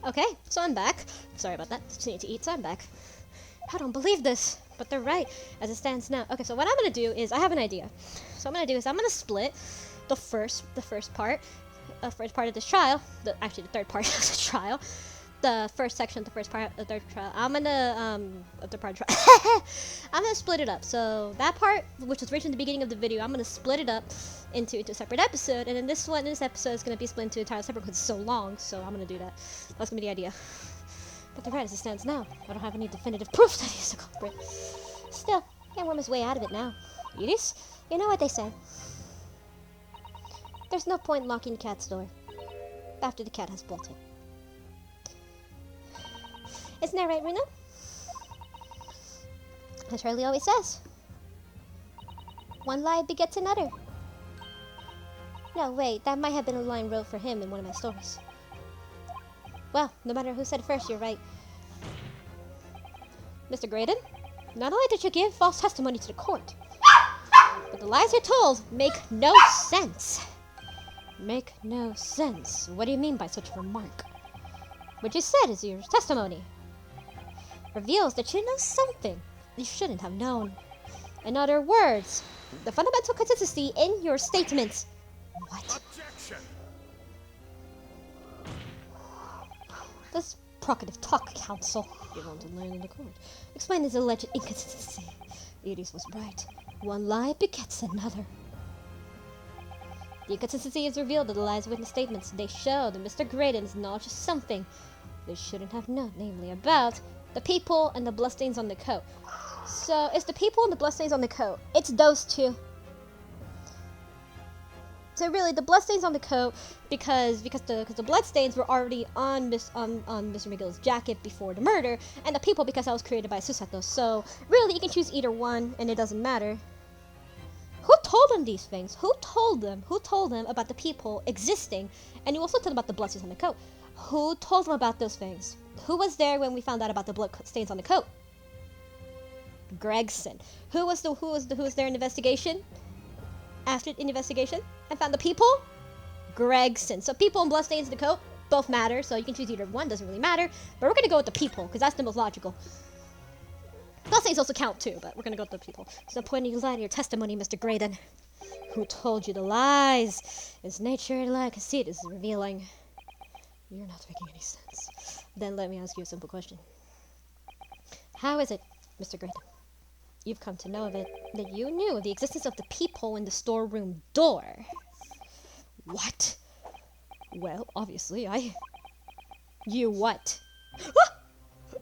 Okay, so I'm back. Sorry about that. Just need to eat, so I'm back. I don't believe this, but they're right as it stands now. Okay, so what I'm gonna do is I have an idea. So what I'm gonna split the first part of this trial. Actually, the third part of the trial. The first section, the first part of the third trial. I'm gonna I'm gonna split it up. So that part, which was reached in the beginning of the video, I'm gonna split it up into a separate episode, and then this episode is gonna be split into entirely separate because it's so long. So I'm gonna do that. That's gonna be the idea. But they're right as it stands now. I don't have any definitive proof that he's the culprit. Still, he can't worm his way out of it now. Edis, you know what they say. There's no point locking the cat's door after the cat has bolted. Isn't that right, Runa? As Charlie always says. One lie begets another. No, wait, that might have been a line wrote for him in one of my stories. Well, no matter who said it first, you're right. Mr. Graydon, not only did you give false testimony to the court, but the lies you told make no sense. Make no sense. What do you mean by such a remark? What you said is your testimony reveals that you know something you shouldn't have known. In other words, the fundamental consistency in your statements. What? Objection. This provocative talk, counsel. You're going to learn in the court. Explain this alleged inconsistency. Edis was right. One lie begets another. The inconsistency is revealed in the lies witness statements. They show that Mr. Graydon's knowledge of something they shouldn't have known, namely about the people and the bloodstains on the coat. So it's the people and the bloodstains on the coat. It's those two. So really, the bloodstains on the coat because the bloodstains were already on Mr. McGill's jacket before the murder, and the people because that was created by Susato. So really, you can choose either one, and it doesn't matter. Who told them these things? Who told them? Who told them about the people existing? And you also told them about the bloodstains on the coat. Who told them about those things? Who was there when we found out about the blood stains on the coat? Gregson. Who was there in the investigation? After the investigation and found the people? Gregson. So people and bloodstains on the coat both matter, so you can choose either one, doesn't really matter. But we're gonna go with the people, because that's the most logical. Bloodstains also count too, but we're gonna go with the people. So pointing you lie to your testimony, Mr. Graydon. Who told you the lies? Its nature, like I see it, is revealing. You're not making any sense. Then let me ask you a simple question. How is it, Mr. Graydon, you've come to know of it, that you knew of the existence of the peephole in the storeroom door? What? Well, obviously, You what?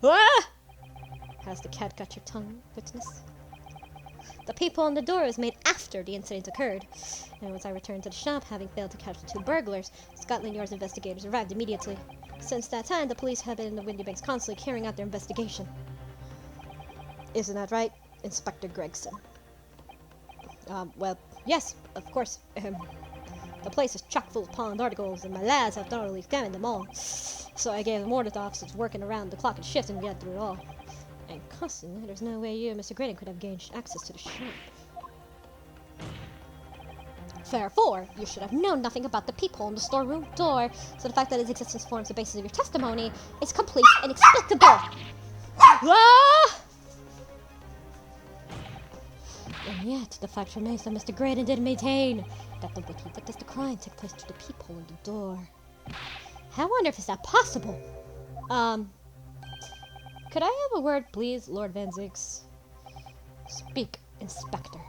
Ah! Has the cat got your tongue, witness? The peephole on the door was made after the incident occurred, and once I returned to the shop, having failed to catch the two burglars, Scotland Yard's investigators arrived immediately. Since that time, the police have been in the Windy Banks constantly carrying out their investigation. Isn't that right, Inspector Gregson? Well, yes, of course. The place is chock full of pawned articles, and my lads have thoroughly examined them all. So I gave them order to officers working around the clock and shift and get through it all. And constantly, there's no way you and Mr. Graydon could have gained access to the shop. Therefore, you should have known nothing about the peephole in the storeroom door, so the fact that its existence forms the basis of your testimony is complete and inexplicable. Ah! And yet, the fact remains that Mr. Graydon did maintain that the witness witnessed the crime took place through the peephole in the door. I wonder if is that possible? Could I have a word, please, Lord Van Zix? Speak, Inspector.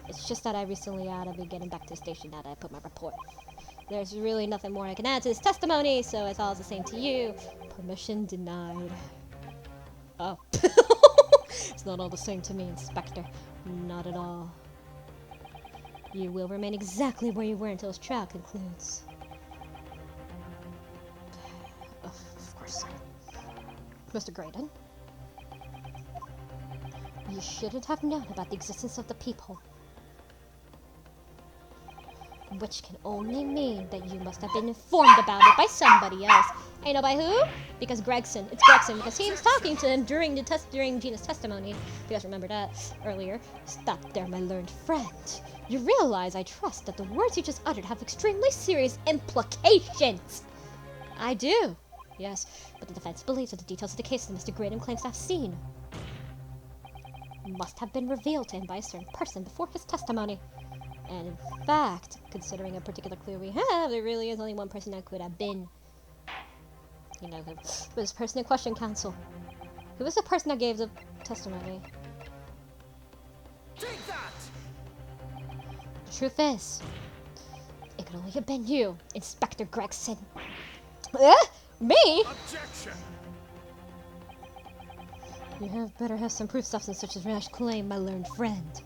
It's just that I recently ought to be getting back to the station now that I put my report. There's really nothing more I can add to this testimony, so it's all the same to you. Permission denied. Oh. It's not all the same to me, Inspector. Not at all. You will remain exactly where you were until this trial concludes. Of course. Mr. Graydon, you shouldn't have known about the existence of the peephole. Which can only mean that you must have been informed about it by somebody else. And you know by who? Because Gregson. It's Gregson, because he was talking to him during Gina's testimony. If you guys remember that earlier. Stop there, my learned friend. You realize, I trust, that the words you just uttered have extremely serious implications. I do. Yes, but the defense believes that the details of the case that Mr. Graydon claims to have seen must have been revealed to him by a certain person before his testimony. And in fact, considering a particular clue we have, there really is only one person that could have been. You know, who was this person in question, counsel? Who was the person that gave the testimony? Take that! The truth is, it could only have been you, Inspector Gregson. Me? Objection! You have better have some proof substance such as rash claim, my learned friend.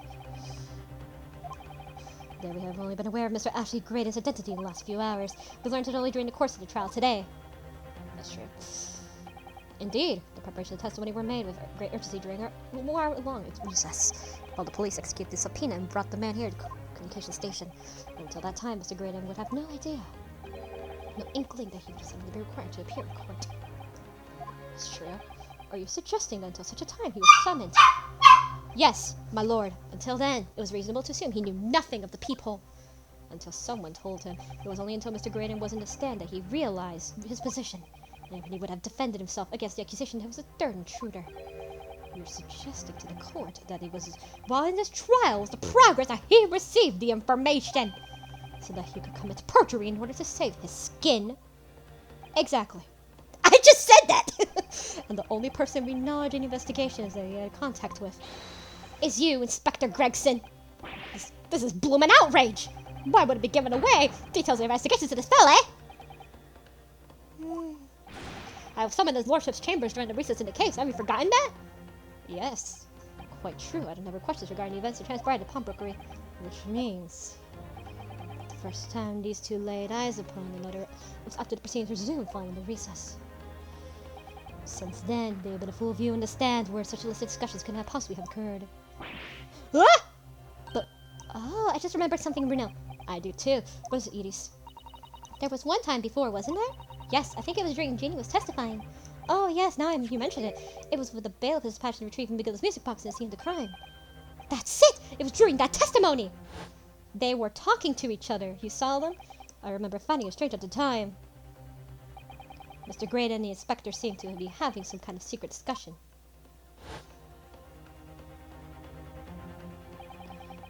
There we have only been aware of Mr. Ashley Graydon's identity in the last few hours. We learned it only during the course of the trial today. That's true. Indeed, the preparation of the testimony were made with great urgency during our long recess, while the police executed the subpoena and brought the man here to the communication station. And until that time, Mr. Graydon would have no idea, no inkling that he would suddenly be required to appear in court. That's true. Are you suggesting that until such a time he was summoned? Yes, my lord. Until then, it was reasonable to assume he knew nothing of the peephole. Until someone told him. It was only until Mr. Graydon was in the stand that he realized his position, and he would have defended himself against the accusation that he was a third intruder. You're suggesting to the court that it was while in this trial was the progress that he received the information, so that he could commit perjury in order to save his skin. Exactly. I just said that! And the only person we know in investigations that he had contact with is you, Inspector Gregson. This is bloomin' outrage! Why would it be given away? Details of investigations to this fella, eh? I have summoned his lordship's chambers during the recess in the case. Have you forgotten that? Yes, quite true. I had never questions regarding the events that transpired at the pawnbrokery. Which means the first time these two laid eyes upon another was after the proceedings resumed following the recess. Since then, they have been a full view in the stand where such illicit discussions could not possibly have occurred. Ah! But, oh, I just remembered something, Bruno. I do too. What is it, Edie's? There was one time before, wasn't there? Yes, I think it was during Jeannie was testifying. Oh, yes, now you mention it. It was with the bailiff who's dispatched to retrieve Miguel's music box and the scene of the crime. That's it! It was during that testimony! They were talking to each other. You saw them? I remember finding it strange at the time. Mr. Graydon and the inspector seemed to be having some kind of secret discussion.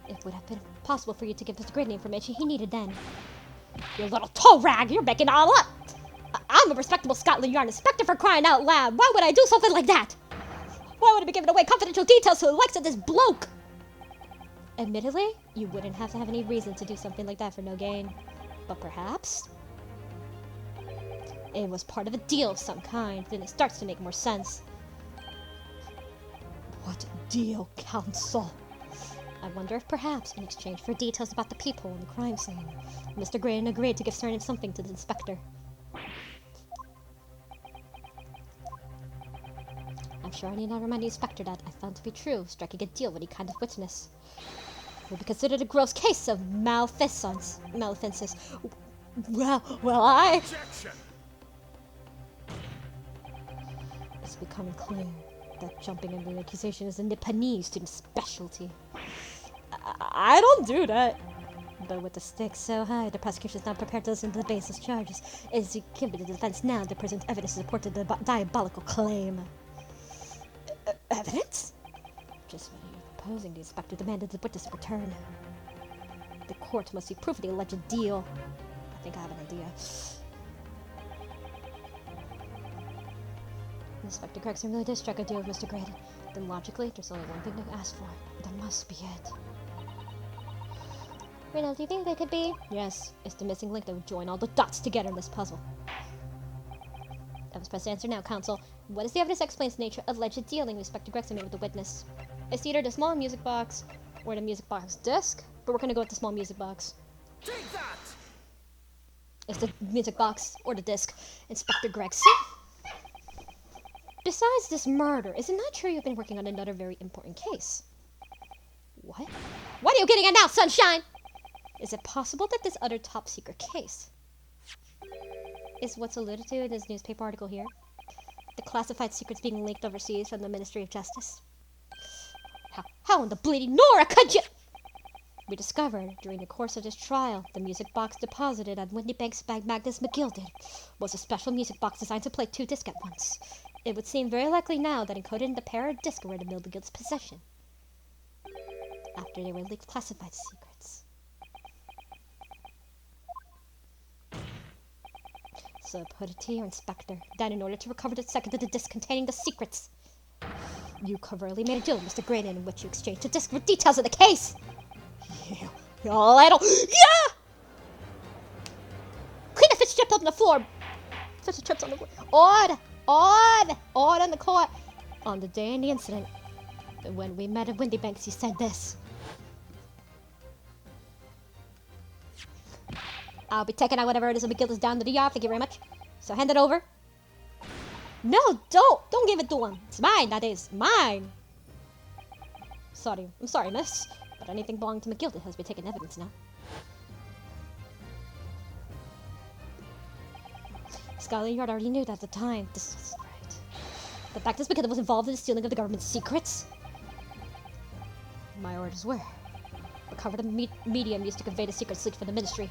It would have been possible for you to give Mr. Graydon the information he needed then. You little toe rag! You're making it all up! I'm a respectable Scotland Yard inspector, for crying out loud! Why would I do something like that? Why would I be giving away confidential details to the likes of this bloke? Admittedly, you wouldn't have to have any reason to do something like that for no gain. But perhaps it was part of a deal of some kind, then it starts to make more sense. What deal, counsel? I wonder if perhaps, in exchange for details about the people in the crime scene, Mr. Graydon agreed to give certain something to the inspector. I'm sure I need not remind the inspector that I found to be true, striking a deal with any kind of witness would be considered a gross case of malfeasance. Well, Objection! It's becoming clear that jumping into an accusation is a Nipponese student's specialty. I don't do that. But with the stakes so high, the prosecution is not prepared to listen to the baseless charges. It is incumbent on the defense now to present evidence to support the diabolical claim. Evidence? Just what are you proposing? The inspector demanded the witness return. The court must see proof of the alleged deal. I think I have an idea. Inspector Gregson really did strike a deal with Mr. Graydon. Then logically, there's only one thing to ask for. That must be it. Reno, do you think they could be? Yes, it's the missing link that would join all the dots together in this puzzle. I was pressed to answer now, counsel. What is the evidence that explains the nature of alleged dealing Inspector Gregson made with the witness? It's either the small music box or the music box disc, but we're gonna go with the small music box. Take that! It's the music box or the disc. Inspector Gregson? Besides this murder, is it not true you've been working on another very important case? What? What are you getting at now, sunshine? Is it possible that this other top secret case is what's alluded to in this newspaper article here? The classified secrets being leaked overseas from the Ministry of Justice? How in the bleeding Nora could you? We discovered, during the course of this trial, the music box deposited at Windy Bank's Bag Magnus McGilded was a special music box designed to play 2 discs at once. It would seem very likely now that encoded in the pair of discs were in the Guild's possession, after they were leaked classified secrets. So I put it to you, Inspector, that in order to recover the second of the disc containing the secrets, you covertly made a deal with Mr. Graydon in which you exchanged the disc for details of the case. You little... Yeah! Clean the fish chipped up on the floor. Fish chips on the floor. Odd on the court. On the day in the incident, when we met at Windy Banks, you said this. I'll be taking out whatever it is that McGill is down to the yard. Thank you very much. So hand it over. No, don't give it to him. It's mine, that is. Mine. I'm sorry, miss. But anything belonging to McGill has been taken evidence now. Scotland Yard already knew that at the time. This was right. The fact is McGill was involved in the stealing of the government's secrets. My orders were recover the medium used to convey the secrets leaked from the ministry,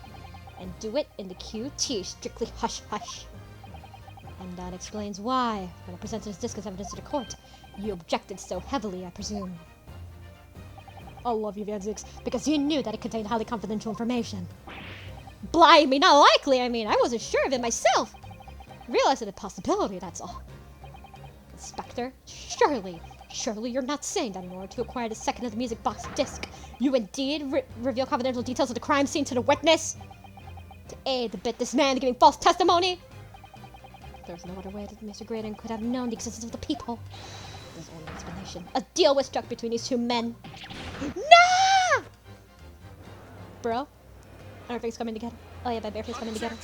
and do it in the QT, strictly hush-hush. And that explains why, when I presented this disc as evidence to the court, you objected so heavily, I presume. I love you, Van Zix, because you knew that it contained highly confidential information. Blimey, not likely, I wasn't sure of it myself. Realized it a possibility, that's all. Inspector, surely you're not saying that in order to acquire the second of the music box disc, you indeed reveal confidential details of the crime scene to the witness? To aid this man in giving false testimony? There's no other way that Mr. Graydon could have known the existence of the people. There's only one explanation. A deal was struck between these 2 men. No! Bro? Our things coming together. Oh yeah, my bare face coming together.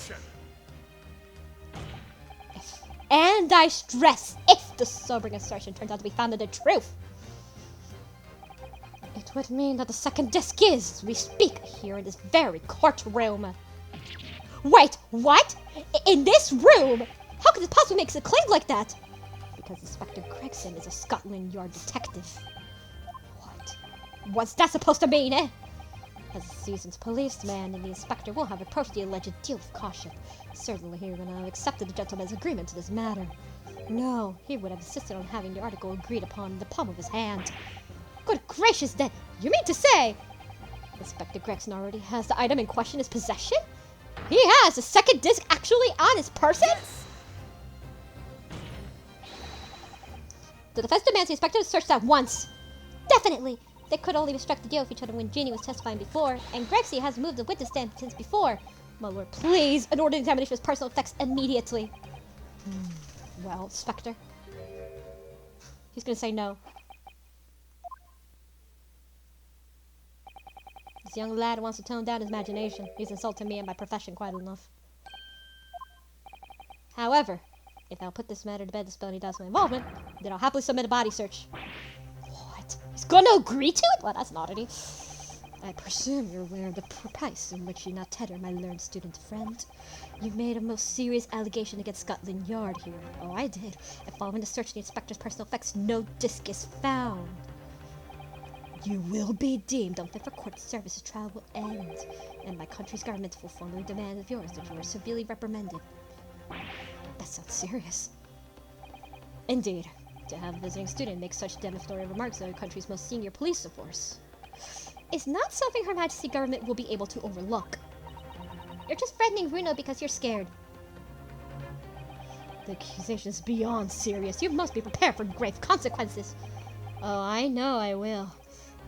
And I stress, if the sobering assertion turns out to be founded in truth, it would mean that the second disc is, as we speak, here in this very courtroom. Wait, what? In this room? How could this possibly make a claim like that? Because Inspector Gregson is a Scotland Yard detective. What? What's that supposed to mean, eh? As a seasoned policeman, and the inspector will have approached the alleged deal with caution. Certainly he would not have accepted the gentleman's agreement to this matter. No, he would have insisted on having the article agreed upon in the palm of his hand. Good gracious, then, you mean to say Inspector Gregson already has the item in question in his possession? He has the second disc actually on his person? Yes. The defense demands the inspector to search that once. Definitely. They could only have struck the deal with each other when Jeannie was testifying before, and Grexy has moved the witness stand since before. My lord, please, an order of examination of his personal effects immediately. Well, Inspector. He's gonna say no. This young lad wants to tone down his imagination. He's insulted me and my profession quite enough. However, if I'll put this matter to bed to spell any doubts of my involvement, then I'll happily submit a body search. What? He's gonna agree to it? Well, that's an oddity. I presume you're aware of the price in which you now tether my learned student friend. You made a most serious allegation against Scotland Yard here. Oh, I did. And following the search of the inspector's personal effects, no disc is found. You will be deemed unfit for court service. The trial will end, and my country's government will formally demand of yours that you are severely reprimanded. That sounds serious. Indeed. To have a visiting student make such defamatory remarks on our country's most senior police force is not something Her Majesty's government will be able to overlook. You're just threatening Bruno because you're scared. The accusation is beyond serious. You must be prepared for grave consequences. Oh, I know I will.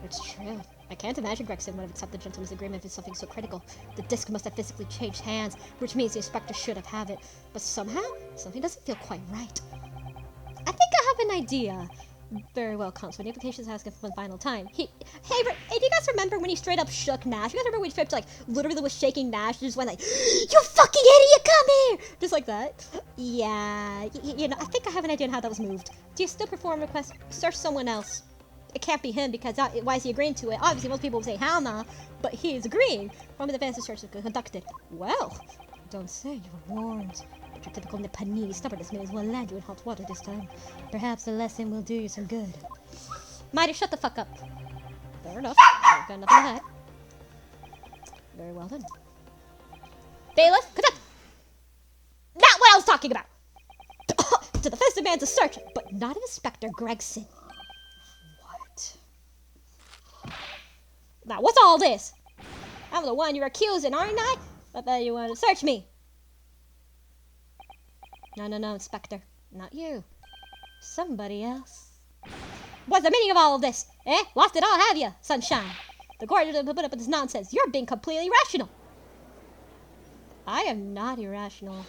It's true. I can't imagine Gregson would have accepted the gentleman's agreement if it's something so critical. The disc must have physically changed hands, which means the inspector should have it. But somehow, something doesn't feel quite right. I think I have an idea. Very well, Consul. The implications ask him for one final time. Hey, do you guys remember when he straight up shook Nash? You guys remember when he straight up, like, literally was shaking Nash and just went like, "You fucking idiot, come here!" Just like that. Yeah, you know, I think I have an idea on how that was moved. Do you still perform requests? Search someone else. It can't be him because why is he agreeing to it? Obviously, most people would say, hell nah, but he is agreeing. From the advanced search was conducted. Well, don't say you were warned. But your typical Nipponese stubbornness may as well land you in hot water this time. Perhaps the lesson will do you some good. Mighty, shut the fuck up. Fair enough. I've got nothing to hide. Very well then. Bailiff, conduct! Not what I was talking about! To the first demands a search, but not of Inspector Gregson. What? Now, what's all this? I'm the one you're accusing, aren't I? I bet you want to search me. No, Inspector. Not you. Somebody else. What's the meaning of all of this? Eh? Lost it all, have you, sunshine? The court didn't put up with this nonsense. You're being completely irrational. I am not irrational.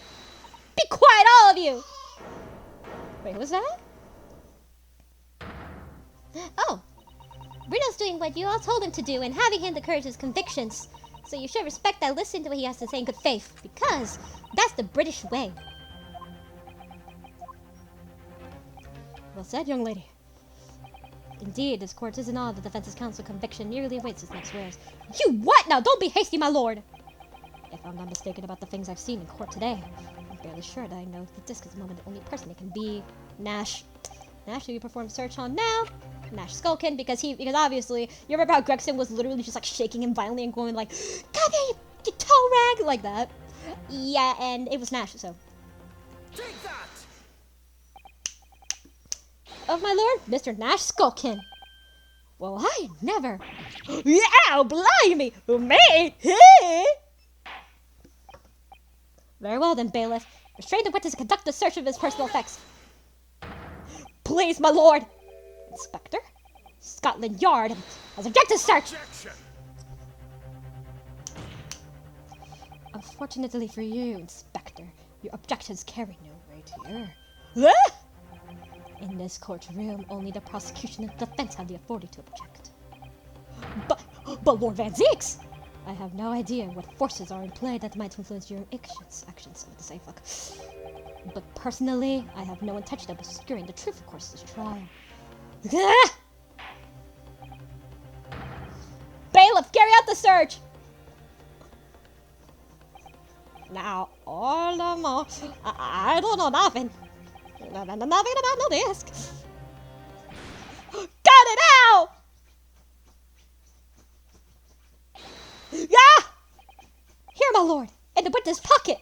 Be quiet, all of you! Wait, who's that? Oh. Bruno's doing what you all told him to do and having him encourage his convictions. So you should respect that, listen to what he has to say in good faith, because that's the British way. Well said, young lady. Indeed, this court is in awe of the defense's counsel conviction merely awaits its next swears. You what now? Don't be hasty, my lord! If I'm not mistaken about the things I've seen in court today, I'm fairly sure that I know the disc is the moment the only person it can be. Nash. Nash, who you perform search on now? Nash Skulkin, because obviously, you remember how Gregson was literally just like shaking him violently and going like, "Come here, you toe rag!" like that. Yeah, and it was Nash, so. Take that! Of my lord, Mr. Nash Skulkin. Well, I never. Yeah, blimey! Me? Very well then, bailiff. Restrain the witness to conduct the search of his personal effects. Please, my lord! Inspector? Scotland Yard has objected search! Objection! Unfortunately for you, Inspector, your objections carry no weight here. In this courtroom, only the prosecution and defense have the authority to object. But Lord Van Zeeks! I have no idea what forces are in play that might influence your actions. I want to say fuck. But personally, I have no intention of obscuring the truth of course this trial. Bailiff, carry out the search! Now, all the more, I don't know nothing. Nothing about no disc. Got it out! Yeah! Here, my lord, in the witness pocket.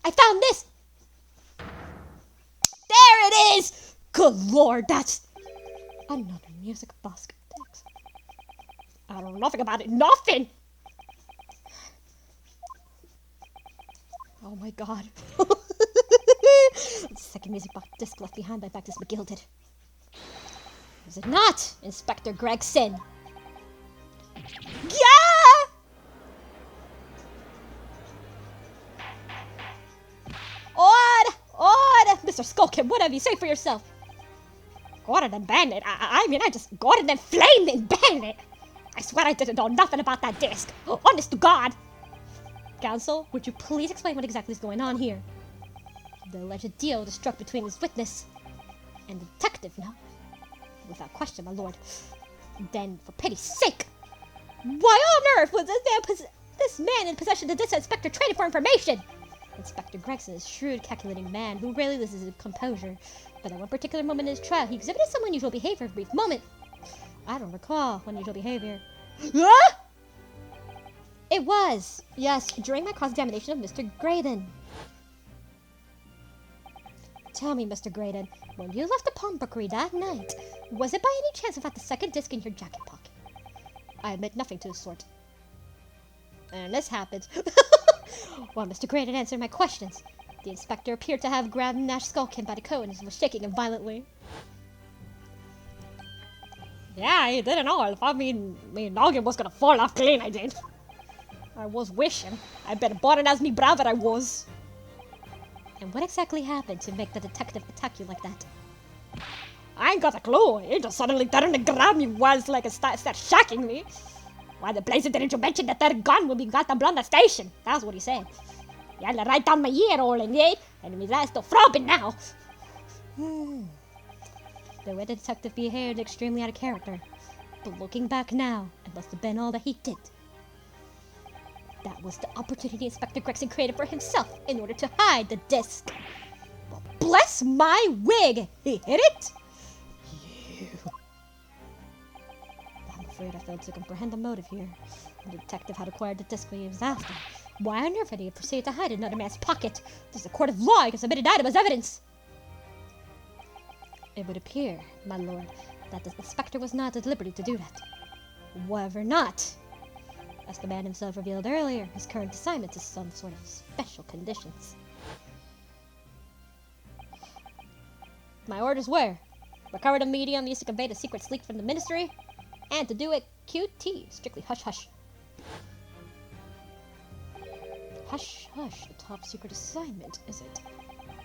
I found this. There it is! Good lord, that's another music box text. I don't know nothing about it. Nothing! Oh my god. The second music box disc left behind by Bacchus McGilded. Is it not, Inspector Gregson? Yeah! Odd! Mr. Skulkin, whatever you say for yourself. Go on and ban it. I mean, I just go on and flame it and ban it. I swear I didn't know nothing about that disc. Honest to God. Counsel, would you please explain what exactly is going on here? The alleged deal was struck between this witness and the detective, no? Without question, my lord. Then, for pity's sake, why on earth was this man in possession of this Inspector traded for information? Inspector Gregson is a shrewd, calculating man who rarely loses his composure. But at one particular moment in his trial, he exhibited some unusual behavior for a brief moment. I don't recall unusual behavior. Ah! It was, yes, during my cross-examination of Mr. Graydon. Tell me, Mr. Graydon, when you left the pawnbrokery that night, was it by any chance without the second disc in your jacket pocket? I admit nothing to the sort. And this happens. While Mr. Graydon answered my questions, the inspector appeared to have grabbed Nash Skulkin by the coat and was shaking him violently. Yeah, I didn't know. I mean, noggin was gonna fall off clean, I did. I was wishing. I better bought it as me brother I was. And what exactly happened to make the detective attack you like that? I ain't got a clue. He just suddenly turned and grabbed me whilst like it started shocking me. Why the blazer didn't you mention that third gun when we got them on the station? That's what he said. You had to write down my ear all in it, and his eyes still throbbing now. The way the detective behaved extremely out of character. But looking back now, it must have been all that he did. That was the opportunity Inspector Gregson created for himself in order to hide the disc. Well, bless my wig! He hid it? You. I'm afraid I failed to comprehend the motive here. The detective had acquired the disc when he was after. Why on earth had he proceeded to hide it in another man's pocket? This is a court of law. I can submit an item as evidence. It would appear, my lord, that the inspector was not at liberty to do that. Whatever not. As the man himself revealed earlier, his current assignment is some sort of special conditions. My orders were recover the medium used to convey the secrets leaked from the ministry, and to do it QT, strictly hush-hush. Hush-hush, a top-secret assignment, is it?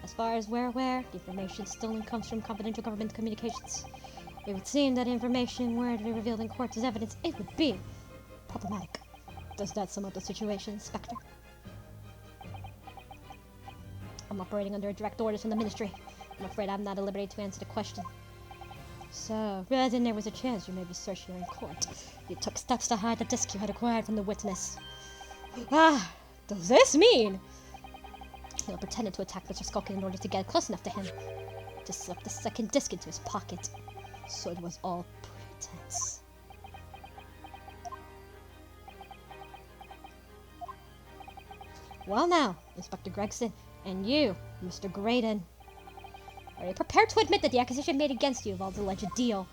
As far as we're aware, the information stolen comes from confidential government communications. It would seem that information were to be revealed in court as evidence, it would be problematic. Does that sum up the situation, Inspector? I'm operating under direct orders from the ministry. I'm afraid I'm not at liberty to answer the question. So, rather than there was a chance you may be searched here in court, you took steps to hide the disc you had acquired from the witness. Ah, does this mean? He'll pretended to attack Mr. Skulkin in order to get close enough to him to slip the second disc into his pocket. So it was all pretense. Well now, Inspector Gregson, and you, Mr. Graydon, are you prepared to admit that the accusation made against you involves an alleged deal?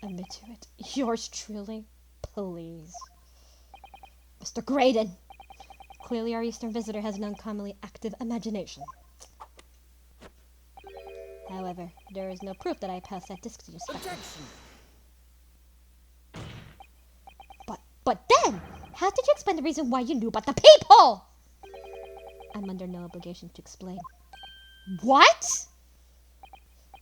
Admit to it. Yours truly, please. Mr. Graydon! Clearly our Eastern visitor has an uncommonly active imagination. However, there is no proof that I passed that disc to your Inspector. But then, how did you explain the reason why you knew about the people? I'm under no obligation to explain. What?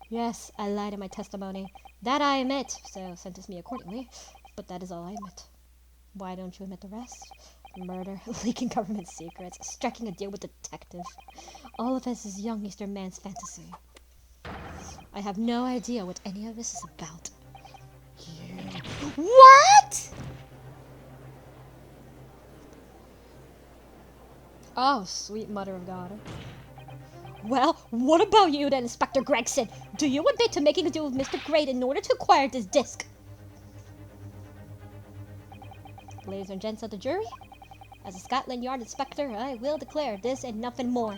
Yes, I lied in my testimony. That I admit, so sentence me accordingly. But that is all I admit. Why don't you admit the rest? Murder, leaking government secrets, striking a deal with the detective. All of this is young Eastern man's fantasy. I have no idea what any of this is about. You... What?! Oh, sweet mother of God. Well, what about you then, Inspector Gregson? Do you admit to making a deal with Mr. Graydon in order to acquire this disc? Ladies and gents of the jury, as a Scotland Yard inspector, I will declare this and nothing more.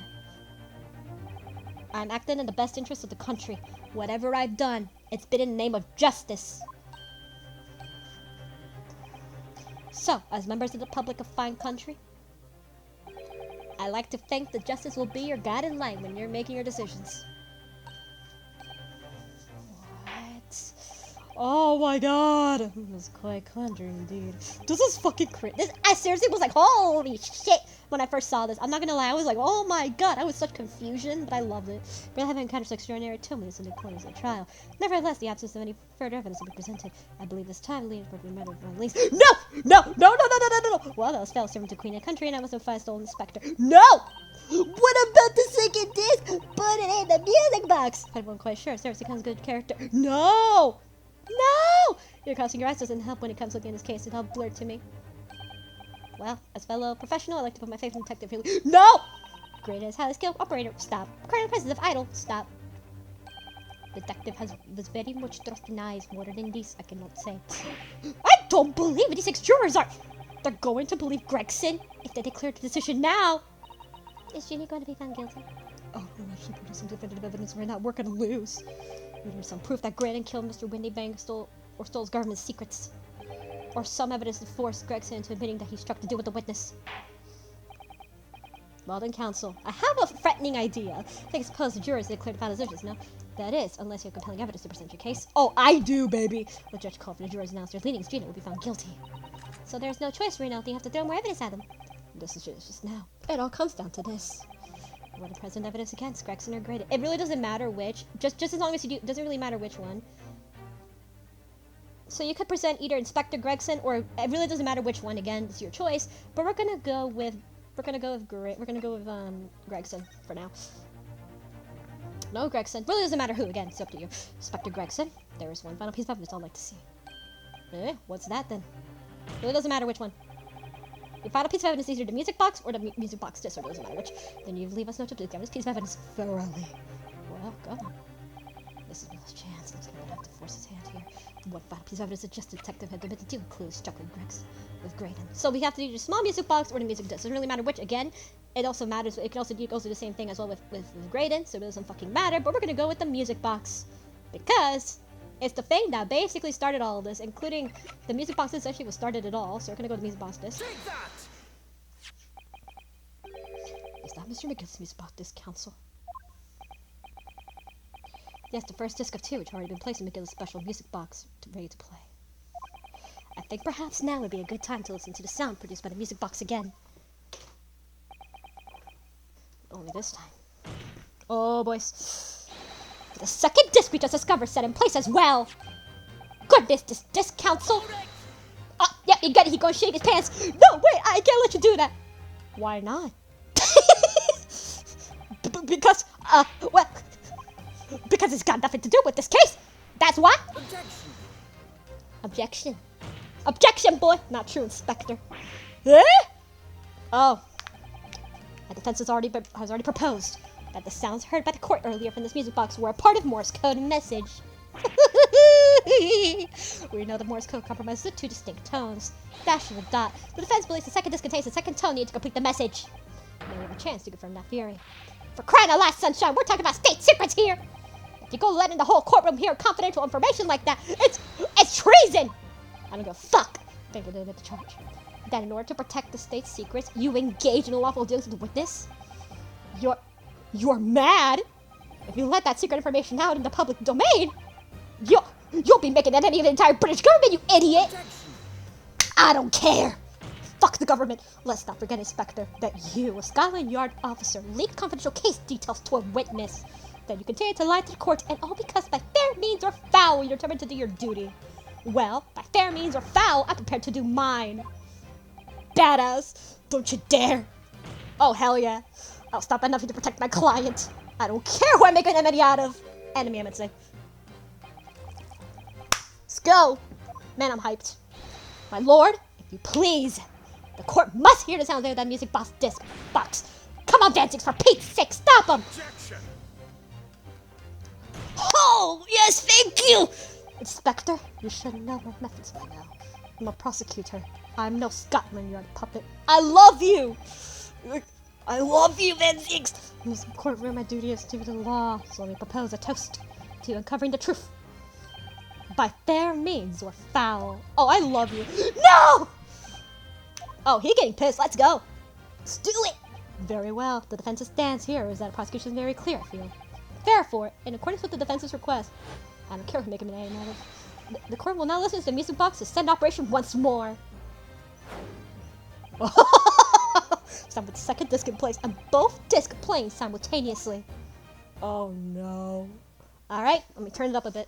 I'm acting in the best interest of the country. Whatever I've done, it's been in the name of justice. So, as members of the public of fine country, I like to think that justice will be your guiding light when you're making your decisions. What? Oh my god! This is quite conjuring indeed. This is fucking crazy. I seriously was like, holy shit! When I first saw this, I'm not gonna lie, I was like, oh my god, I was such confusion, but I loved it. But I haven't encountered such extraordinary tumults in the corners of the trial. Nevertheless, the absence of any further evidence will be presented. I believe this time leading for the matter of my release. No! Well, that was fell serving to Queen and Country, and I must have five stolen Inspector. No! What about the second disc? Put it in the music box! I wasn't quite sure. Service becomes a good character. No! No! You're crossing your eyes doesn't help when it comes looking at his case. It all blurred to me. Well, as fellow professional, I like to put my faith in detective really. No! Greatest highly skilled operator. Stop. Current presence of idol. Stop. Detective was very much trust in eyes. More than this, I cannot say. I don't believe it. These 6 jurors are. They're going to believe Gregson if they declare the decision now. Is Ginny going to be found guilty? Oh, no, I should produce some definitive evidence right now. We're going to lose. We need some proof that Graydon killed Mr. Windybank stole his government secrets. Or some evidence to force Gregson into admitting that he struck the deal with the witness. Well then, counsel, I have a threatening idea. I suppose the jurors declared final decisions, no? That is, unless you have compelling evidence to present your case. Oh, I do, baby! The judge called for the jurors announced their leanings. Gina will be found guilty. So there's no choice, Reno. You have to throw more evidence at them. This is just now. It all comes down to this. What a present evidence against Gregson or Graydon. It really doesn't matter which. Just as long as you do, it doesn't really matter which one. So you could present either Inspector Gregson, or it really doesn't matter which one. Again, it's your choice. But we're gonna go with Gregson for now. No, Gregson. Really doesn't matter who. Again, it's up to you. Inspector Gregson. There is one final piece of evidence I'd like to see. What's that then? Really doesn't matter which one. Your final piece of evidence is either the music box or the music box disc, or it doesn't matter which. Then you leave us no to examine this piece of evidence thoroughly. Well, go on. This is my last chance. Looks like I'm gonna have to force his hand here. What vital piece of evidence suggests the detective had omitted two clues struck with Greg's with Graydon. So we have to do the small music box or the music disc. Doesn't really matter which. Again, it also matters. It can also do the same thing as well with Graydon, so it doesn't fucking matter. But we're gonna go with the music box because it's the thing that basically started all of this, including the music box disc actually was started at all. So we're gonna go with the music box disc. Take that! Is that Mr. McGill's music box disc, Council? Yes, the first disc of two, which had already been placed in McGill's special music box, ready to play. I think perhaps now would be a good time to listen to the sound produced by the music box again. Only this time. Oh, boys. The second disc we just discovered set in place as well. Goodness, this disc, Council. Oh, yep, you got it. He gonna shake his pants. No, wait, I can't let you do that. Why not? Because, well... Because it's got nothing to do with this case. That's why. Objection! Objection. Objection, boy. Not true, Inspector. Eh? Oh. My defense has already proposed that the sounds heard by the court earlier from this music box were a part of Morse code message. We know that Morse code comprises the two distinct tones. Dash and a dot. The defense believes the second disc contains the second tone needed to complete the message. Now we have a chance to confirm that theory. For crying out loud, sunshine, we're talking about state secrets here. If you go letting the whole courtroom hear confidential information like that, it's treason. I don't give a fuck. Think we're the charge. That in order to protect the state's secrets, you engage in unlawful dealings with the witness. You're mad. If you let that secret information out in the public domain, you'll be making an enemy of the entire British government, you idiot. Objection! I don't care. Fuck the government. Let's not forget, Inspector, that you, a Scotland Yard officer, leaked confidential case details to a witness. That you continue to lie to the court, and all because by fair means or foul you're determined to do your duty. Well, by fair means or foul, I'm prepared to do mine. Badass. Don't you dare. Oh, hell yeah. I'll stop at nothing to protect my client. I don't care who I make an enemy out of. Enemy, I meant to say. Let's go. Man, I'm hyped. My lord, if you please. The court must hear the sound of that music box disc box. Come on, Danzig, for Pete's sake, stop him! Objection! Oh, yes, thank you! Inspector, you should know my methods by now. I'm a prosecutor. I'm no Scotland Yard puppet. I love you! I love you, Van Ziggs! In this courtroom, my duty is to the law, so let me propose a toast to uncovering the truth. By fair means or foul. Oh, I love you. No! Oh, he getting pissed. Let's go. Let's do it. Very well. The defense's stance here is that prosecution is very clear, I feel. Therefore, in accordance with the defense's request, I don't care who make him an enemy out of. The court will now listen to the music box to send operation once more. Stop with the second disc in place and both discs playing simultaneously. Oh no. Alright, let me turn it up a bit.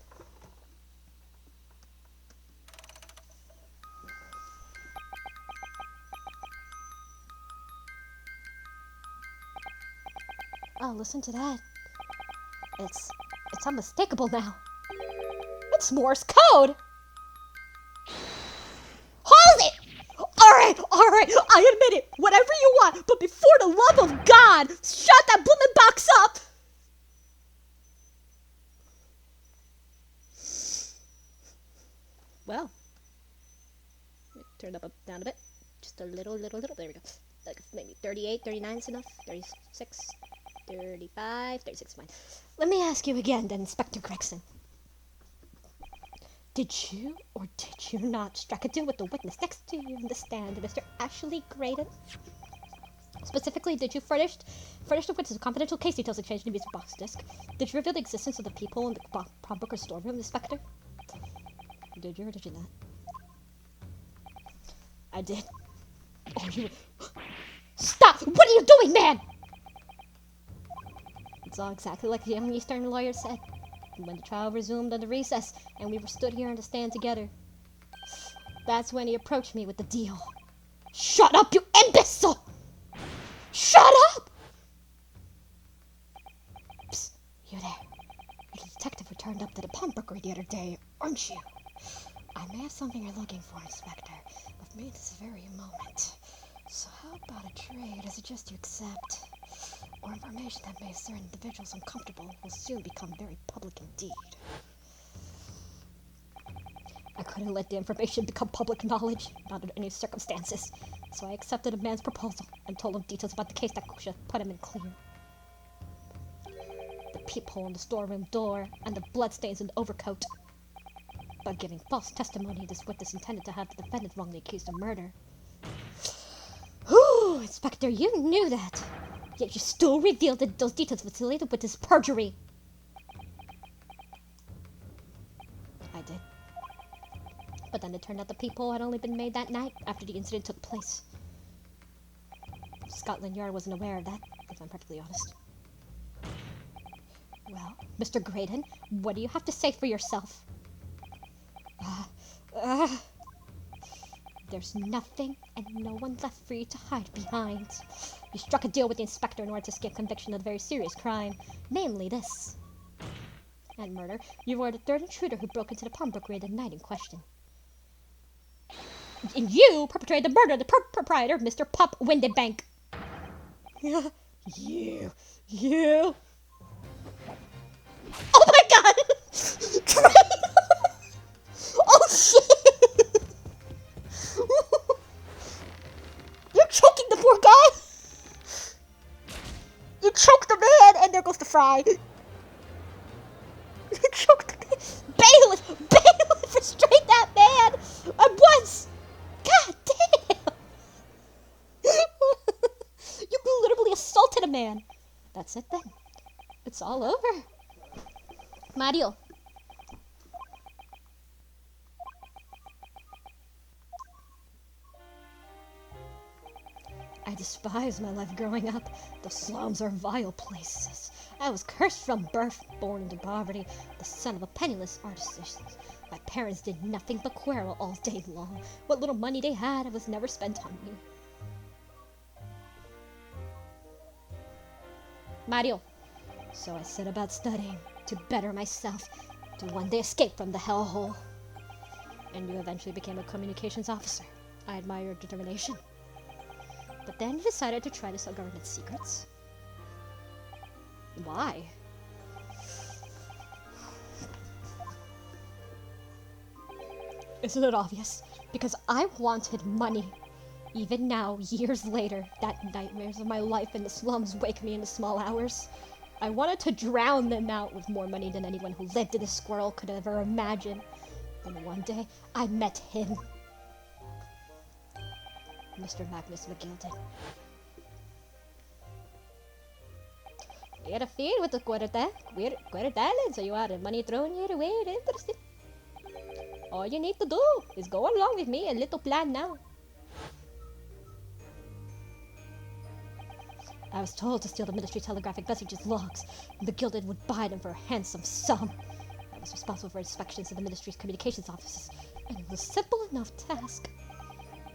Oh, listen to that. It's unmistakable now. It's Morse code! Hold it! Alright, I admit it. Whatever you want, but before the love of God, shut that blooming box up! Well. Turn it up, down a bit. Just a little. There we go. Like maybe 38, 39 is enough. 36, 35, 36 is fine. Let me ask you again then, Inspector Gregson. Did you or did you not strike a deal with the witness next to you in the stand, Mr. Ashley Graydon? Specifically, did you furnish the witness with confidential case details exchanged in the music box disc? Did you reveal the existence of the people in the pawnbroker's storeroom, Inspector? Did you or did you not? I did. Oh, you... Stop! What are you doing, man? It's all exactly like the young Eastern lawyer said. When the trial resumed under recess, and we were stood here on the stand together. That's when he approached me with the deal. Shut up, you imbecile! Shut up! Psst, you there. You're the detective who turned up to the pawnbroker the other day, aren't you? I may have something you're looking for, Inspector, with me at this very moment. So how about a trade I suggest you accept? or information that makes certain individuals uncomfortable will soon become very public indeed. I couldn't let the information become public knowledge, not under any circumstances, so I accepted a man's proposal and told him details about the case that should put him in clear. The peephole in the storeroom door, and the bloodstains in the overcoat. By giving false testimony, this witness intended to have the defendant wrongly accused of murder. Whew, Inspector, you knew that. Yet you still revealed that those details facilitated the witness' perjury. I did. But then it turned out the peephole had only been made that night after the incident took place. Scotland Yard wasn't aware of that, if I'm perfectly honest. Well, Mr. Graydon, what do you have to say for yourself? There's nothing and no one left for you to hide behind. You struck a deal with the inspector in order to escape conviction of a very serious crime, namely this. And murder, you were the third intruder who broke into the pawnbrokery the night in question. And you perpetrated the murder of the proprietor of Mr. Pup Windenbank. You. Oh my god! Oh shit! You're choking the poor guy! You choked the man, and there goes the fry. You choked the man. Bailiff, restrain that man! At once! God damn! You literally assaulted a man. That's it then. It's all over. Mario. I despise my life growing up. The slums are vile places. I was cursed from birth, born into poverty, the son of a penniless artist. My parents did nothing but quarrel all day long. What little money they had was never spent on me. Mario. So I set about studying to better myself, to one day escape from the hellhole. And you eventually became a communications officer. I admire your determination. But then you decided to try to sell government secrets. Why? Isn't it obvious? Because I wanted money. Even now, years later, that nightmares of my life in the slums wake me in the small hours. I wanted to drown them out with more money than anyone who lived in a squirrel could ever imagine. Then one day, I met him. Mr. Magnus McGilden. You had a feed with the quarter talent, so you had money thrown your way. Interesting. All you need to do is go along with me, a little plan now. I was told to steal the Ministry Telegraphic Messages logs, and the Gilded would buy them for a handsome sum. I was responsible for inspections of the Ministry's communications offices, and it was a simple enough task.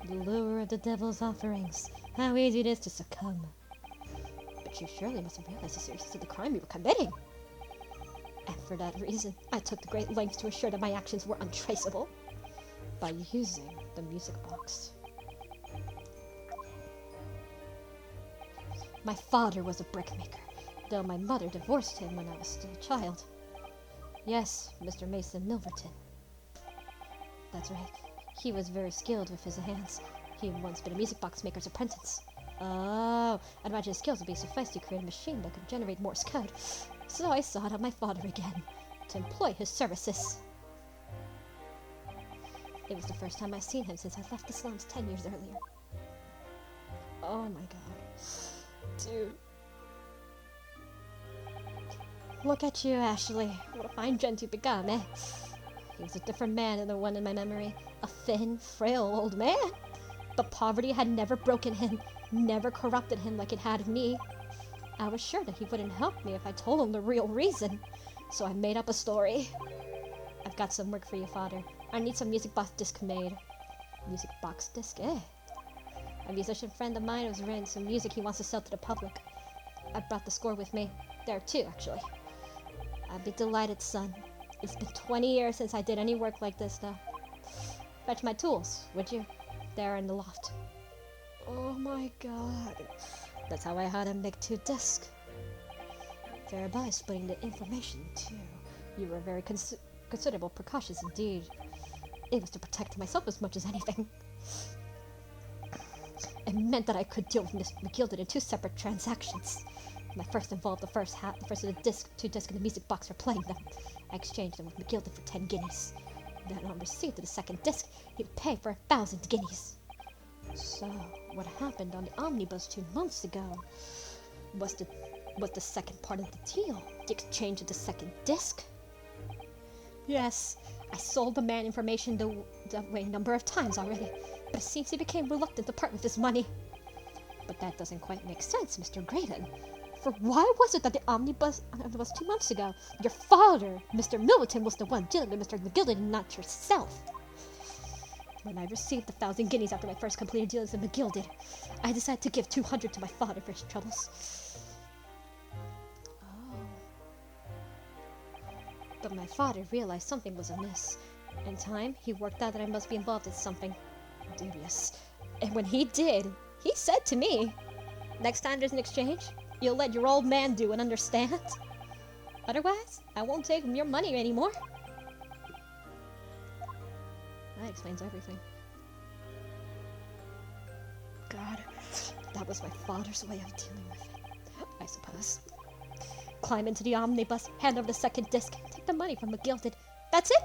The lure of the devil's offerings. How easy it is to succumb. But you surely must have realized the seriousness of the crime you were committing. And for that reason, I took the great lengths to assure that my actions were untraceable. By using the music box. My father was a brickmaker, though my mother divorced him when I was still a child. Yes, Mr. Mason Milverton. That's right. He was very skilled with his hands. He had once been a music box maker's apprentice. Oh, I'd imagine his skills would be suffice to create a machine that could generate Morse code. So I sought out my father again, to employ his services. It was the first time I'd seen him since I left the slums 10 years earlier. Oh my god. Dude. Look at you, Ashley. What a fine gent you become, eh? He was a different man than the one in my memory. A thin, frail old man. But poverty had never broken him, never corrupted him like it had me. I was sure that he wouldn't help me if I told him the real reason. So I made up a story. I've got some work for you, Father. I need some music box disc made. Music box disc, eh? A musician friend of mine has written some music he wants to sell to the public. I brought the score with me. There too, actually. I'd be delighted, son. It's been 20 years since I did any work like this, though. Fetch my tools, would you? There in the loft. Oh my god. That's how I had him make 2 discs. thereby splitting the information too. You were very considerable precautions indeed. It was to protect myself as much as anything. It meant that I could deal with Miss McGilded in 2 separate transactions. My first involved the first of the disc, 2 discs in the music box for playing them. I exchanged them with McGilded for 10 guineas. Then on receipt of the second disc, he would pay for 1,000 guineas. So, what happened on the omnibus 2 months ago was the second part of the deal, the exchange of the second disc. Yes, I sold the man information the way number of times already, but it seems he became reluctant to part with his money. But that doesn't quite make sense, Mr. Graydon. For why was it that the omnibus was 2 months ago? Your father, Mr. Milverton, was the one dealing with Mr. McGilded and not yourself. When I received the 1,000 guineas after my first completed dealings with McGilded, I decided to give 200 to my father for his troubles. But my father realized something was amiss. In time, he worked out that I must be involved in something dubious. And when he did, he said to me, "Next time there's an exchange, you'll let your old man do and understand. Otherwise, I won't take your money anymore." That explains everything. God, that was my father's way of dealing with it, I suppose. Climb into the omnibus, hand over the second disc, take the money from McGilded. That's it.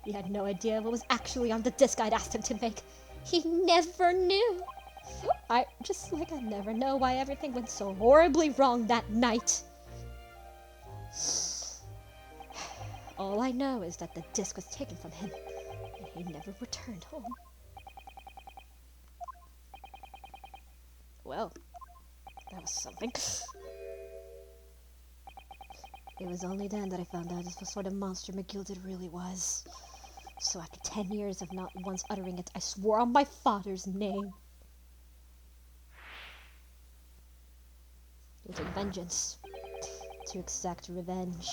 He had no idea what was actually on the disc I'd asked him to make. He never knew. I never know why everything went so horribly wrong that night. All I know is that the disc was taken from him, and he never returned home. Well, that was something. It was only then that I found out just what sort of monster McGilded really was. So after 10 years of not once uttering it, I swore on my father's name to take vengeance, to exact revenge.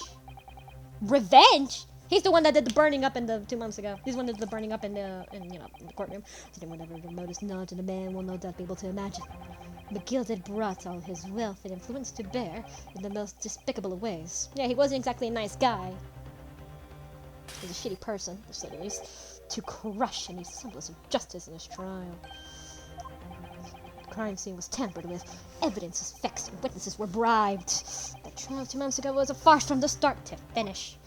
Revenge? He's the one that did the burning up in the 2 months ago. He's the one that did the burning up in the courtroom. So anyone ever noticed knowledge, and the man will no doubt be able to imagine. McGilded brought all his wealth and influence to bear in the most despicable of ways. Yeah, he wasn't exactly a nice guy. He was a shitty person, to say the least, to crush any semblance of justice in his trial. The crime scene was tampered with, evidence was fixed, and witnesses were bribed. The trial 2 months ago was a farce from the start to finish.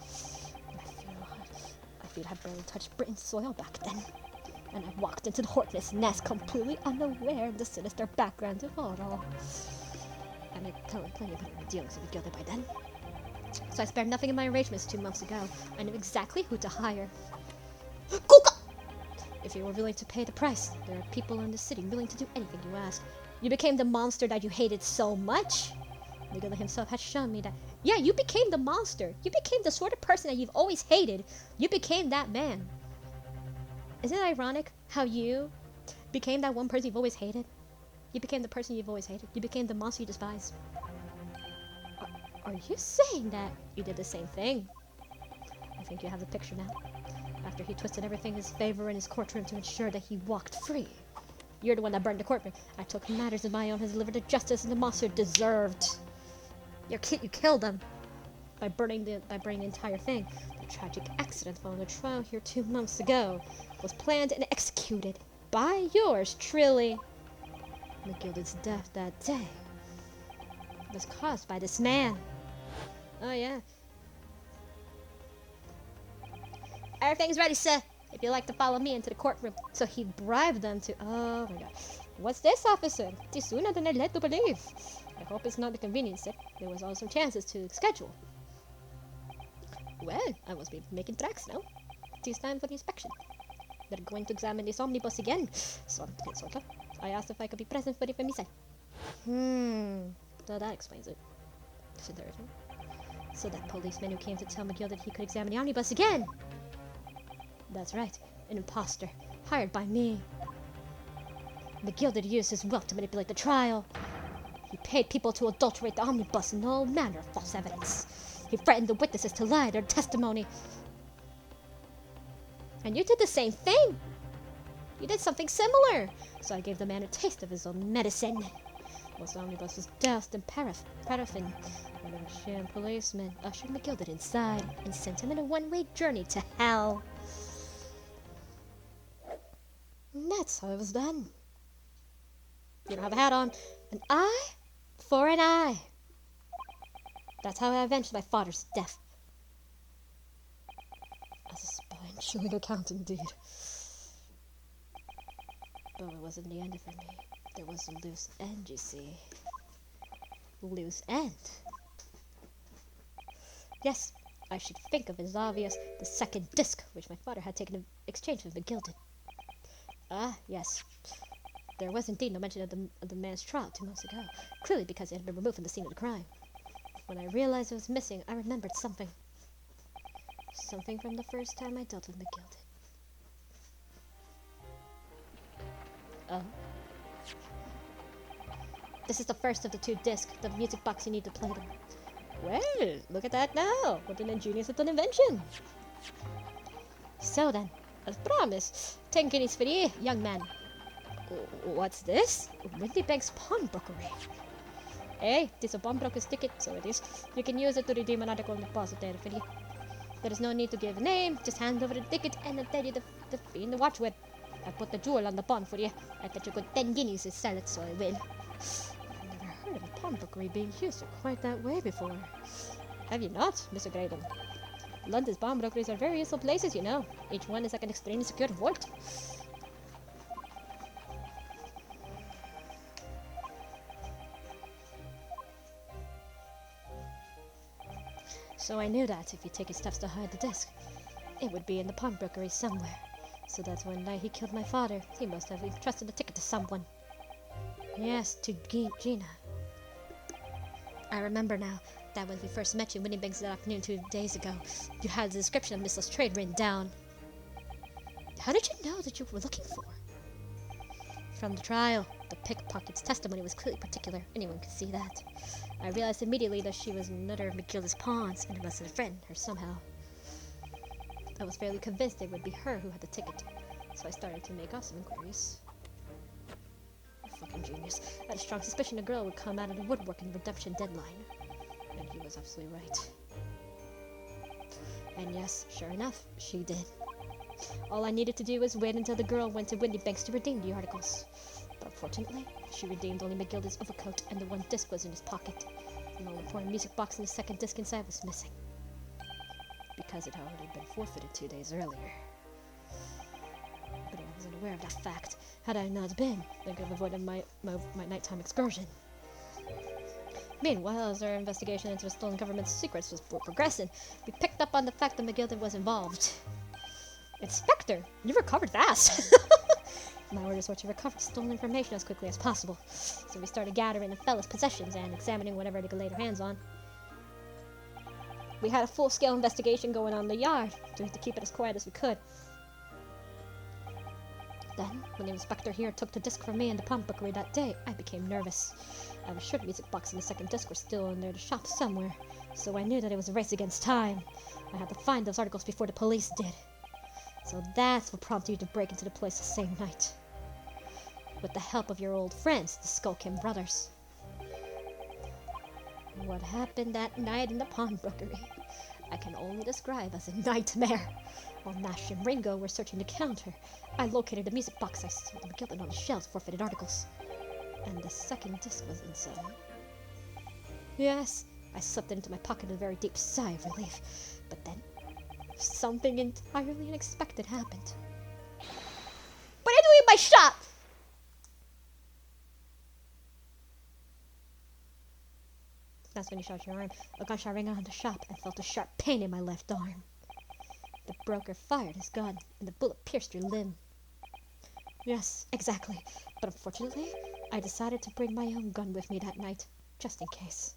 I feel I barely touched Britain's soil back then. And I walked into the Hortness nest completely unaware of the sinister background of it all. And I'd told plenty about my dealings with McGilded by then. So I spared nothing in my arrangements 2 months ago. I knew exactly who to hire. Kuka! If you were willing to pay the price, there are people in the city willing to do anything you ask. You became the monster that you hated so much. McGilded himself had shown me that. Yeah, you became the monster. You became the sort of person that you've always hated. You became that man. Isn't it ironic how you became that one person you've always hated? You became the person you've always hated. You became the monster you despise. Are you saying that you did the same thing? I think you have the picture now. After he twisted everything in his favor in his courtroom to ensure that he walked free. You're the one that burned the courtroom. I took matters in my own hands and delivered the justice and the monster deserved. You killed him by burning the entire thing. The tragic accident following the trial here 2 months ago was planned and executed by yours truly. McGilded's death that day was caused by this man. Oh yeah. Everything's ready, sir. If you'd like to follow me into the courtroom. So he bribed them to. Oh my god. What's this, officer? It is sooner than I led to believe. I hope it's not the convenience, sir. There was also chances to schedule. Well, I must be making tracks now. It is time for the inspection. They're going to examine this omnibus again. So I asked if I could be present for it for myself. So that explains it. So that policeman who came to tell McGill that he could examine the omnibus again. That's right, an imposter, hired by me. McGilded used his wealth to manipulate the trial. He paid people to adulterate the omnibus and all manner of false evidence. He threatened the witnesses to lie their testimony. And you did the same thing. You did something similar. So I gave the man a taste of his own medicine. Most omnibus was doused in paraffin. One of the sham policemen ushered McGilded inside and sent him on a one-way journey to hell. And that's how it was done. You don't have a hat on. An eye for an eye. That's how I avenged my father's death. As a spine-chilling account indeed. But it wasn't the end for me. There was a loose end, you see. Loose end. Yes, I should think of it as obvious. The second disc, which my father had taken in exchange with McGilded. Ah, yes. There was indeed no mention of the man's trial 2 months ago. Clearly because it had been removed from the scene of the crime. When I realized it was missing, I remembered something. Something from the first time I dealt with McGilded. Oh. This is the first of the 2 discs, the music box you need to play them. Well, look at that now. What an ingenious little invention. So then, as promised, 10 guineas for you, young man. What's this? Windy Bank's pawnbrokery. Hey, this is a pawnbroker's ticket, so it is. You can use it to redeem an article in the depository for you. There is no need to give a name, just hand over the ticket and I'll tell you the fee in the watchword. I put the jewel on the pawn for you. I bet you got 10 guineas to sell it, so I will. I've never heard of a pawnbrokery being used quite that way before. Have you not, Mr. Graydon? London's pawnbrokeries are very useful places, you know. Each one is like an extremely secure vault. So I knew that if he took his steps to hide the disc, it would be in the pawnbrokery somewhere. So that's one night he killed my father. He must have entrusted the ticket to someone. Yes, to Gina. I remember now that when we first met you in Winnibanks that afternoon 2 days ago, you had the description of Miss Lestrade written down. How did you know that you were looking for? From the trial, the pickpocket's testimony was clearly particular. Anyone could see that. I realized immediately that she was another of McGilded's pawns and must have frightened her somehow. I was fairly convinced it would be her who had the ticket, so I started to make off some inquiries. Fucking genius. I had a strong suspicion a girl would come out of the woodwork in the redemption deadline. And he was absolutely right. And yes, sure enough, she did. All I needed to do was wait until the girl went to Winnibanks to redeem the articles. But unfortunately, she redeemed only McGilded's overcoat and the 1 disc was in his pocket. The all-important music box and the 2nd disc inside was missing. Because it had already been forfeited 2 days earlier. But I wasn't aware of that fact. Had I not been, I could have avoided my nighttime excursion. Meanwhile, as our investigation into the stolen government secrets was progressing, we picked up on the fact that McGilded was involved. Inspector, you recovered fast! My orders were to recover stolen information as quickly as possible, so we started gathering the fella's possessions and examining whatever they could lay their hands on. We had a full-scale investigation going on in the yard to keep it as quiet as we could. Then, when the inspector here took the disc from me in the pawnbrokery that day, I became nervous. I was sure the music box and the 2nd disc were still in the shop somewhere, so I knew that it was a race against time. I had to find those articles before the police did. So that's what prompted you to break into the place the same night. With the help of your old friends, the Skulkin brothers. What happened that night in the pawnbrokery, I can only describe as a nightmare. While Nash and Ringo were searching the counter, I located the music box I saw them McGilded on the shelves, forfeited articles. And the 2nd disc was inside. Yes, I slipped it into my pocket with a very deep sigh of relief. But then, something entirely unexpected happened. What are you doing in my shop? That's when you shot your arm. A gunshot rang out in the shop and felt a sharp pain in my left arm. The broker fired his gun, and the bullet pierced your limb. Yes, exactly. But unfortunately, I decided to bring my own gun with me that night, just in case.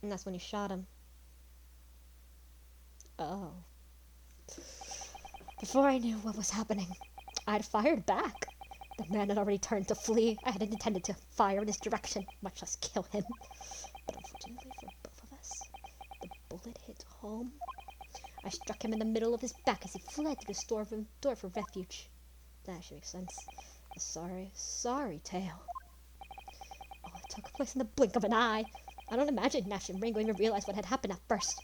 And that's when you shot him. Oh. Before I knew what was happening, I had fired back. The man had already turned to flee. I hadn't intended to fire in his direction, much less kill him. But unfortunately for both of us, the bullet hit home. I struck him in the middle of his back as he fled through the storeroom door for refuge. That should make sense. Sorry tale. Oh, it took place in the blink of an eye. I don't imagine Nash and Ringo even realized what had happened at first.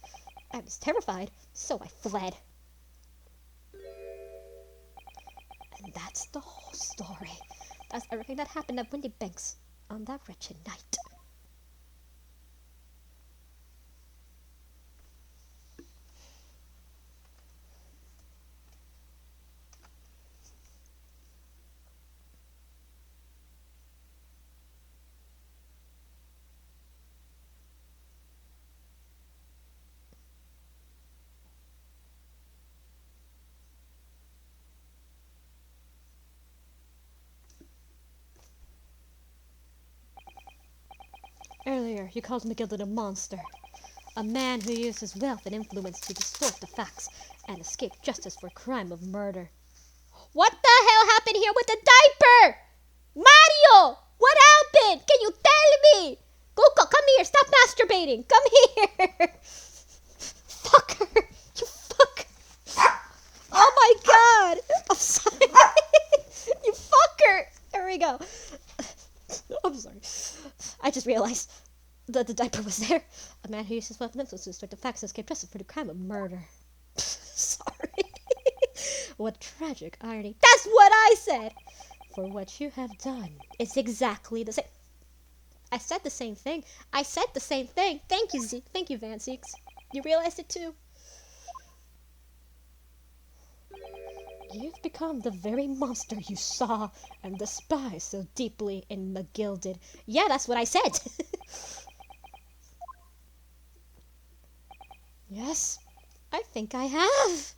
I was terrified, so I fled. And that's the whole story. That's everything that happened at Windy Banks on that wretched night. Earlier, you called McGilden a monster. A man who used his wealth and influence to distort the facts and escape justice for a crime of murder. What the hell happened here with the diaper? Mario! What happened? Can you tell me? Goku, come here. Stop masturbating. Come here. Fucker. You fucker. Oh my god. I'm sorry. You fucker. There we go. I'm sorry. I just realized that the diaper was there. A man who used his weapon influence to distort the facts and escape justice for the crime of murder. Sorry. What tragic irony. That's what I said! For what you have done, it's exactly the same. I said the same thing. I said the same thing. Thank you, Zeke. Thank you, Van Zeeks. You realized it too. You've become the very monster you saw and despised so deeply in McGilded. Yeah, that's what I said. Yes, I think I have.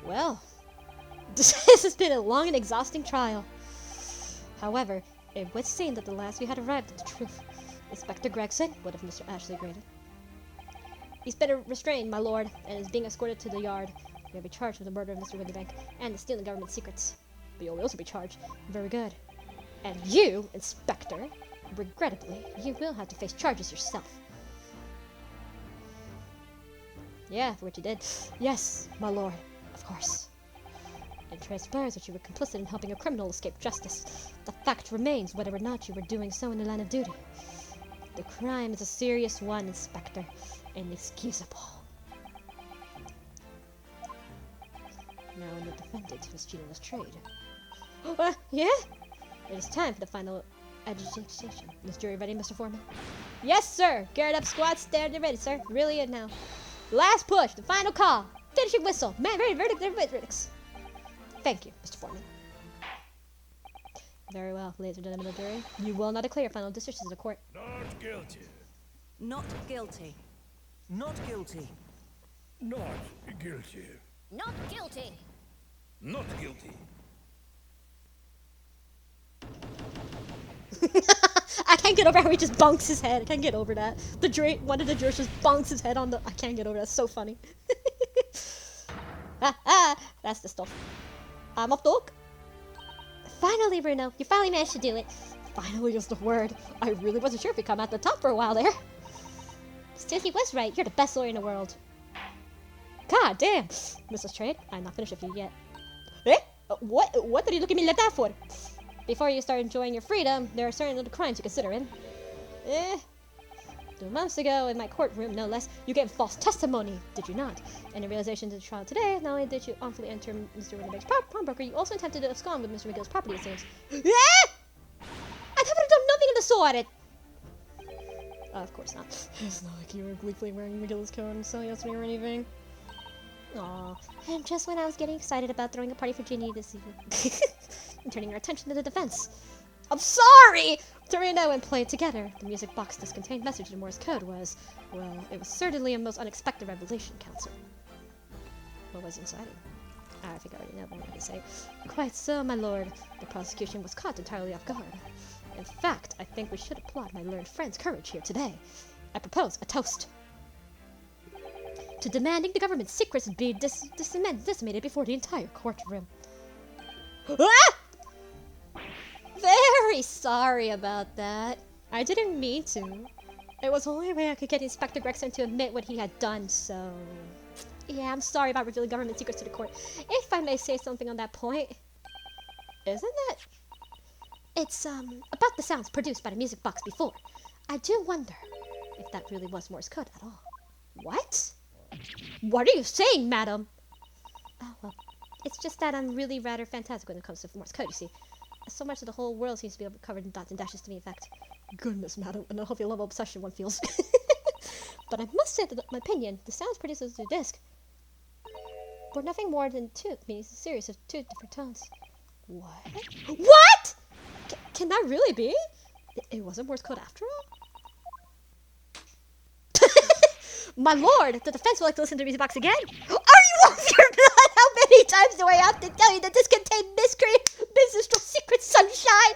Well, this has been a long and exhausting trial. However, it would seem that the last we had arrived at the truth. Inspector Gregson, what of Mr. Ashley graded? He's been restrained, my lord, and is being escorted to the yard. You will be charged with the murder of Mr. Windybank and the stealing government secrets. But you'll also be charged. Very good. And you, Inspector, regrettably, you will have to face charges yourself. Yeah, for what you did. Yes, my lord, of course. It transpires that you were complicit in helping a criminal escape justice. The fact remains whether or not you were doing so in the line of duty. The crime is a serious one, Inspector. Inexcusable. Now in the defendant who is cheating his trade. Yeah? It is time for the final adjudication. Is jury ready, Mr. Foreman? Yes, sir! Geared up, squad, stand and ready, sir. Really in now. Last push, the final call. Finishing whistle. Man, ready, verdicts. Thank you, Mr. Foreman. Very well, ladies and gentlemen of the jury. You will not declare your final decisions in the court. Not guilty. Not guilty. Not guilty. Not guilty. Not guilty. Not guilty. I can't get over how he just bonks his head. I can't get over that. The jury, one of the jurors just bonks his head on the... I can't get over that. It's so funny. That's the stuff. I'm off dog. Finally, Bruno. You finally managed to do it. Finally is the word. I really wasn't sure if you'd come at the top for a while there. Still, he was right. You're the best lawyer in the world. God damn. Mrs. Trade, I'm not finished with you yet. Eh? What did you look at me like that for? Before you start enjoying your freedom, there are certain little crimes to consider in. 2 months ago, in my courtroom, no less, you gave false testimony, did you not? And in realization to the trial today, not only did you unlawfully enter Mr. Winterberg's pawnbroker, you also attempted to abscond with Mr. McGill's property, it seems. I would have done nothing of the sort! Of course not. It's not like you were gleefully wearing McGill's coat and selling out to me or anything. Aw. And just when I was getting excited about throwing a party for Ginny this evening. And turning our attention to the defense. I'm sorry! Torino and played together. The music box this contained message in Morse code was, well, it was certainly a most unexpected revelation, Counsel. What was inside it? I think I already know, but I'm going to say. Quite so, my lord. The prosecution was caught entirely off guard. In fact, I think we should applaud my learned friend's courage here today. I propose a toast to demanding the government's secrets be decimated before the entire courtroom. Ah! Very sorry about that. I didn't mean to. It was the only way I could get Inspector Gregson to admit what he had done, so... Yeah, I'm sorry about revealing government secrets to the court. If I may say something on that point, isn't it? It's, about the sounds produced by the music box before. I do wonder if that really was Morse code at all. What? What are you saying, madam? Oh, well, it's just that I'm really rather fantastic when it comes to Morse code, you see. So much of the whole world seems to be covered in dots and dashes to me, in fact. Goodness, madam, and I hope you love obsession one feels. But I must say that, in my opinion, the sounds produced as the disc were nothing more than a series of two different tones. What? What? Can that really be? It wasn't Morse code after all? My lord, the defense will like to listen to the music box again. Are you off your blood? How many times do I have to tell you that this contained business secret, sunshine?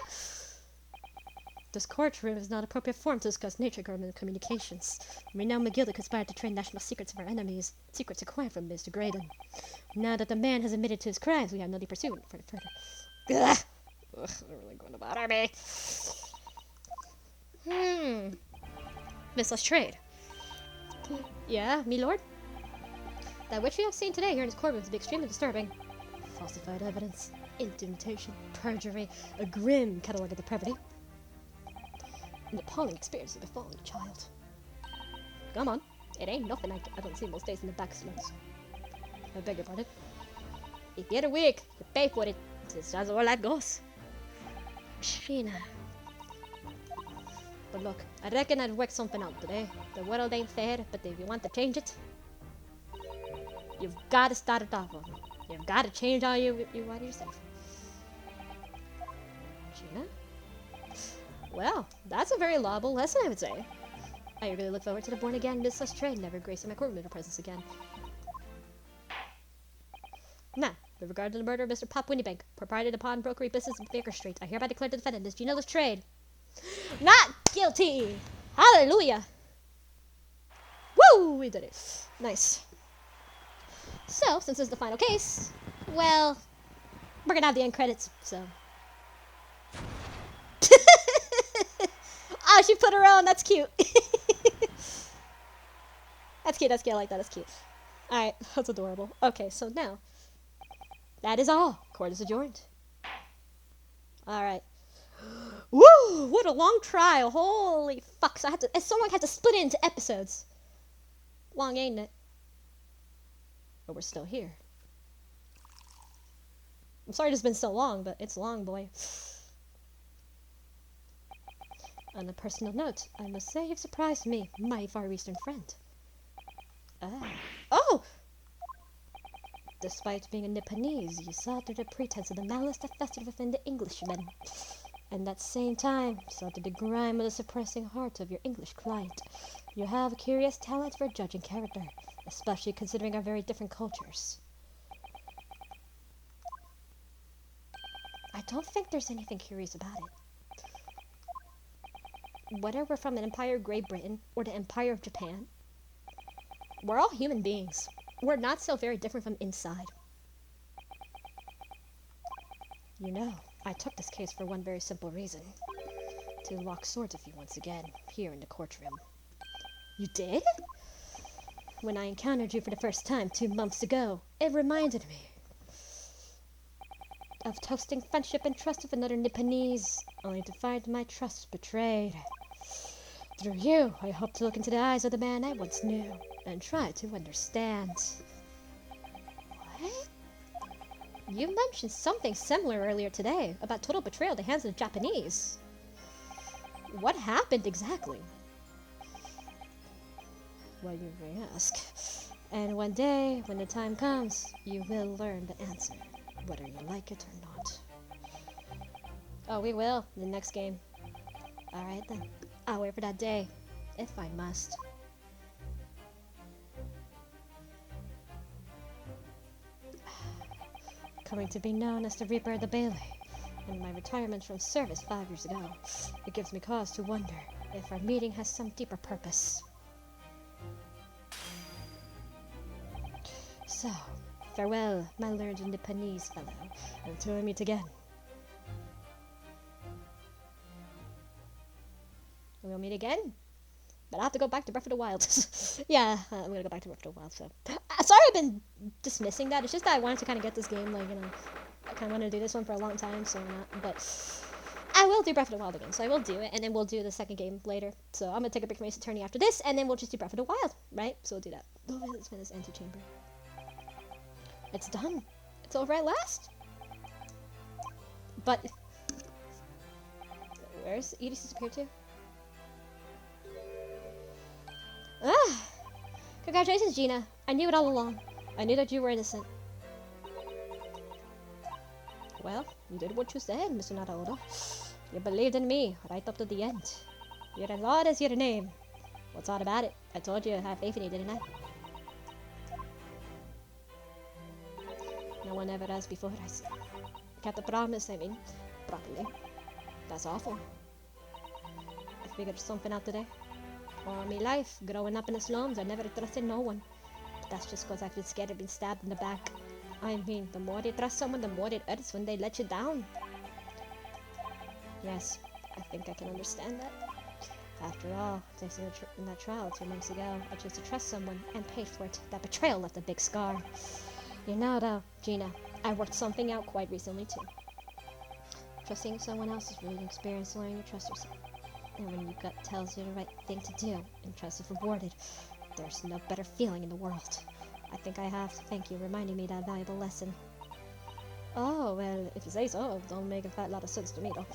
This courtroom is not appropriate forum to discuss nature government communications. Renowned McGilda conspired to train national secrets of our enemies, secrets acquired from Mr. Graydon. Now that the man has admitted to his crimes, we have no need to pursue him further. Ugh. Ugh, they're really going to bother me. Miss Lestrade. Yeah, me lord? That which we have seen today here in this courtroom is extremely disturbing. Falsified evidence, intimidation, perjury, a grim catalogue of depravity. An appalling experience of befallen a child. Come on, it ain't nothing I don't see most days in the back slums. I beg your pardon. If you get a week, you pay for it. This is how life goes. Sheena. But look, I reckon I'd work something out today. The world ain't fair, but if you want to change it, you've got to start it off on. You've got to change how you are yourself. Sheena? Well, that's a very laudable lesson, I would say. I really look forward to the born-again Miss Lestrade never gracing my courtroom with her presence again. Now, with regard to the murder of Mr. Pop Winniebank, proprietor of the pawn brokery business in Baker Street, I hereby declare the defendant, Miss Gina Lestrade, not guilty! Hallelujah! Woo! We did it. Nice. So, since this is the final case, well, we're gonna have the end credits, so. Oh, she put her own. That's cute. That's cute. That's cute. I like that. That's cute. Alright, that's adorable. Okay, so now, that is all. Court is adjourned. Alright. Woo! What a long trial. Holy fuck. So someone had to split it into episodes. Long, ain't it? But we're still here. I'm sorry it's been so long, but it's long, boy. On a personal note, I must say you've surprised me, my Far Eastern friend. Oh! Despite being a Nipponese, you sought through the pretense of the malice that festered within the Englishmen. And at the same time, sought through the grime of the suppressing heart of your English client. You have a curious talent for judging character, especially considering our very different cultures. I don't think there's anything curious about it. Whether we're from an Empire of Great Britain or the Empire of Japan, we're all human beings. We're not so very different from inside. You know, I took this case for one very simple reason. To lock swords with you once again, here in the courtroom. You did? When I encountered you for the first time 2 months ago, it reminded me of toasting friendship and trust with another Nipponese, only to find my trust betrayed. Through you, I hope to look into the eyes of the man I once knew, and try to understand. What? You mentioned something similar earlier today, about total betrayal at the hands of the Japanese. What happened exactly? Well, you may ask. And one day, when the time comes, you will learn the answer, whether you like it or not. Oh, we will, in the next game. Alright then. I'll wait for that day, if I must. Coming to be known as the Reaper of the Bailey, in my retirement from service 5 years ago, it gives me cause to wonder if our meeting has some deeper purpose. So, farewell, my learned Nipponese fellow, until we meet again. We'll meet again? But I have to go back to Breath of the Wild. Yeah, I'm gonna go back to Breath of the Wild, so. Sorry I've been dismissing that. It's just that I wanted to kind of get this game, like, you know, I kind of wanted to do this one for a long time, so not, but I will do Breath of the Wild again, so I will do it, and then we'll do the second game later. So I'm gonna take a break from Ace Attorney after this, and then we'll just do Breath of the Wild, right? So we'll do that. Oh, let's find this antechamber. It's done. It's over at last. But where's Edie's disappeared to? Ah! Congratulations, Gina. I knew it all along. I knew that you were innocent. Well, you did what you said, Mr. Naruto. You believed in me right up to the end. You're as odd as your name. What's odd about it? I told you I have faith in you, didn't I? No one ever has before us. Kept the promise, I mean, properly. That's awful. I figured something out today. All my life, growing up in the slums, I never trusted no one. But that's just because I've been scared of being stabbed in the back. I mean, the more you trust someone, the more it hurts when they let you down. Yes, I think I can understand that. After all, thanks in that trial 2 months ago, I chose to trust someone and pay for it. That betrayal left a big scar. You know though, Gina, I worked something out quite recently too. Trusting someone else is really an experience learning to trust yourself. And when your gut tells you the right thing to do, and trust is rewarded, there's no better feeling in the world. I think I have to thank you reminding me that valuable lesson. Oh, well, if you say so, it don't make a fat lot of sense to me though.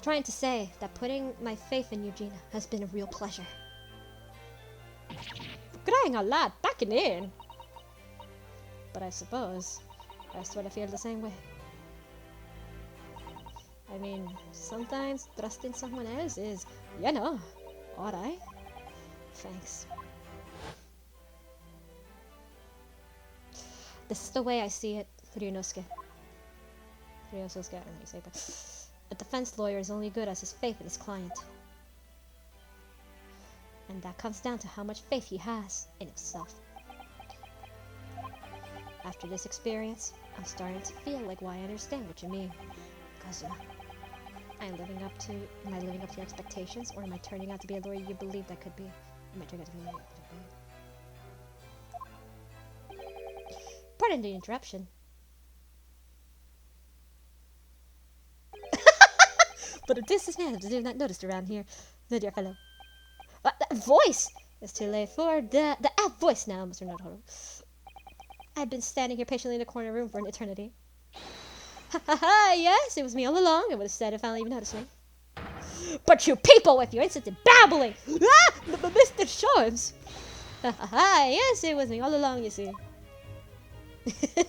Trying to say that putting my faith in you, Gina, has been a real pleasure. Crying a lot, backing in. But I suppose I sort of feel the same way. I mean, sometimes trusting someone else is, you know, alright. Thanks. This is the way I see it, Ryunosuke. Ryunosuke, I don't know how you say it, but a defense lawyer is only good as his faith in his client. And that comes down to how much faith he has in himself. After this experience, I'm starting to feel like why I understand what you mean. Kazuma. Am I living up to your expectations, or am I turning out to be a lawyer you believed I could be? Am I turning out to be a lawyer I could be? Pardon the interruption. But a distant man is not noticed around here, my dear fellow. That voice! It's too late for the voice now, Mr. Naruto. I've been standing here patiently in the corner room for an eternity. Ha ha ha, yes, it was me all along. I would have said if I only even noticed me. But you people with your insistent babbling! Ah! Mr. Shorms! Ha ha ha, yes, it was me all along, you see. What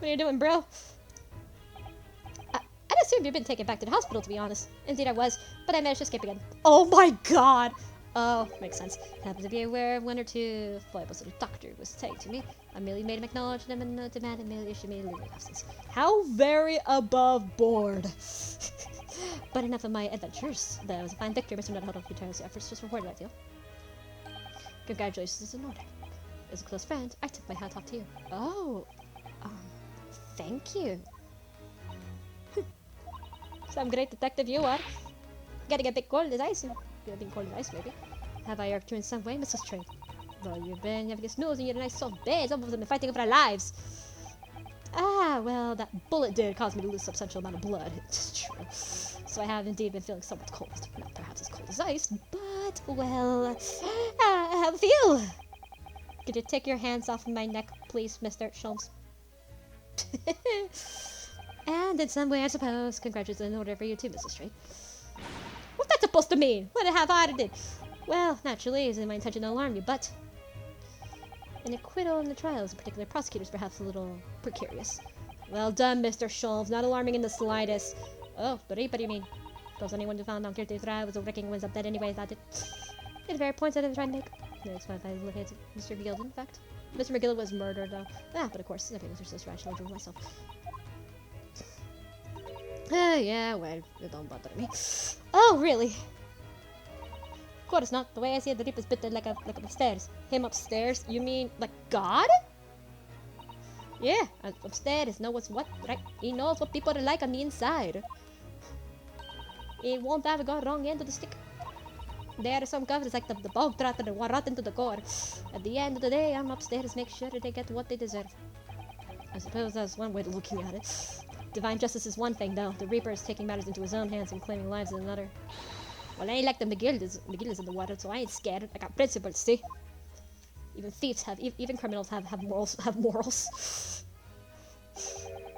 are you doing, bro? I'd assumed you'd been taken back to the hospital, to be honest. Indeed I was, but I managed to escape again. Oh my god! Oh, makes sense. Happened to be aware of one or two foibles that the doctor was saying to me. I merely made him acknowledge them and demanded merely issue me a legal absence. How very above board! But enough of my adventures. That was a fine victory, Mr. Naruto. Your tireless efforts just rewarded, I feel. Congratulations in order. As a close friend, I tip my hat off to you. Oh, thank you. Some great detective you are. Getting a bit cold as ice. You're being cold as ice, maybe. Have I irked you in some way, Mrs. Trade? Well, you've been having a snooze and you're a nice soft bed. Some of them have been fighting for their lives. Ah, well, that bullet did cause me to lose a substantial amount of blood. It's true. So I have indeed been feeling somewhat cold. Not perhaps as cold as ice, but, well, how do you feel? Could you take your hands off of my neck, please, Mr. Sholmes? And in some way, I suppose, congratulations in order for you too, Mrs. Trade. What's that supposed to mean? What have I did? Well, naturally, it isn't my intention to alarm you, but an acquittal in the trials of particular prosecutors perhaps a little precarious. Well done, Mr. Sholmes. Not alarming in the slightest. Oh, what do you mean? Because anyone who found out guilty of the trial was a wrecking wins up dead anyway, that it. The very points I've been trying to make. No, it's fine if I look at Mr. Gilden, in fact. Mr. McGill was murdered, though. Ah, but of course, the papers are so rational to myself. Yeah, well, it don't bother me. Oh, really? Of course not. The way I see it, the Reap is bitten like upstairs. Him upstairs? You mean like God? Yeah, upstairs knows what's what, right? He knows what people are like on the inside. He won't have got wrong end of the stick. They are some governors like the bog trotter that rot into the core. At the end of the day, I'm upstairs, make sure they get what they deserve. I suppose that's one way of looking at it. Divine justice is one thing, though. The Reaper is taking matters into his own hands and claiming lives is another. Well, I ain't like the McGildas in the water, so I ain't scared. I got principles, see? Even thieves have, even criminals have morals. Have morals.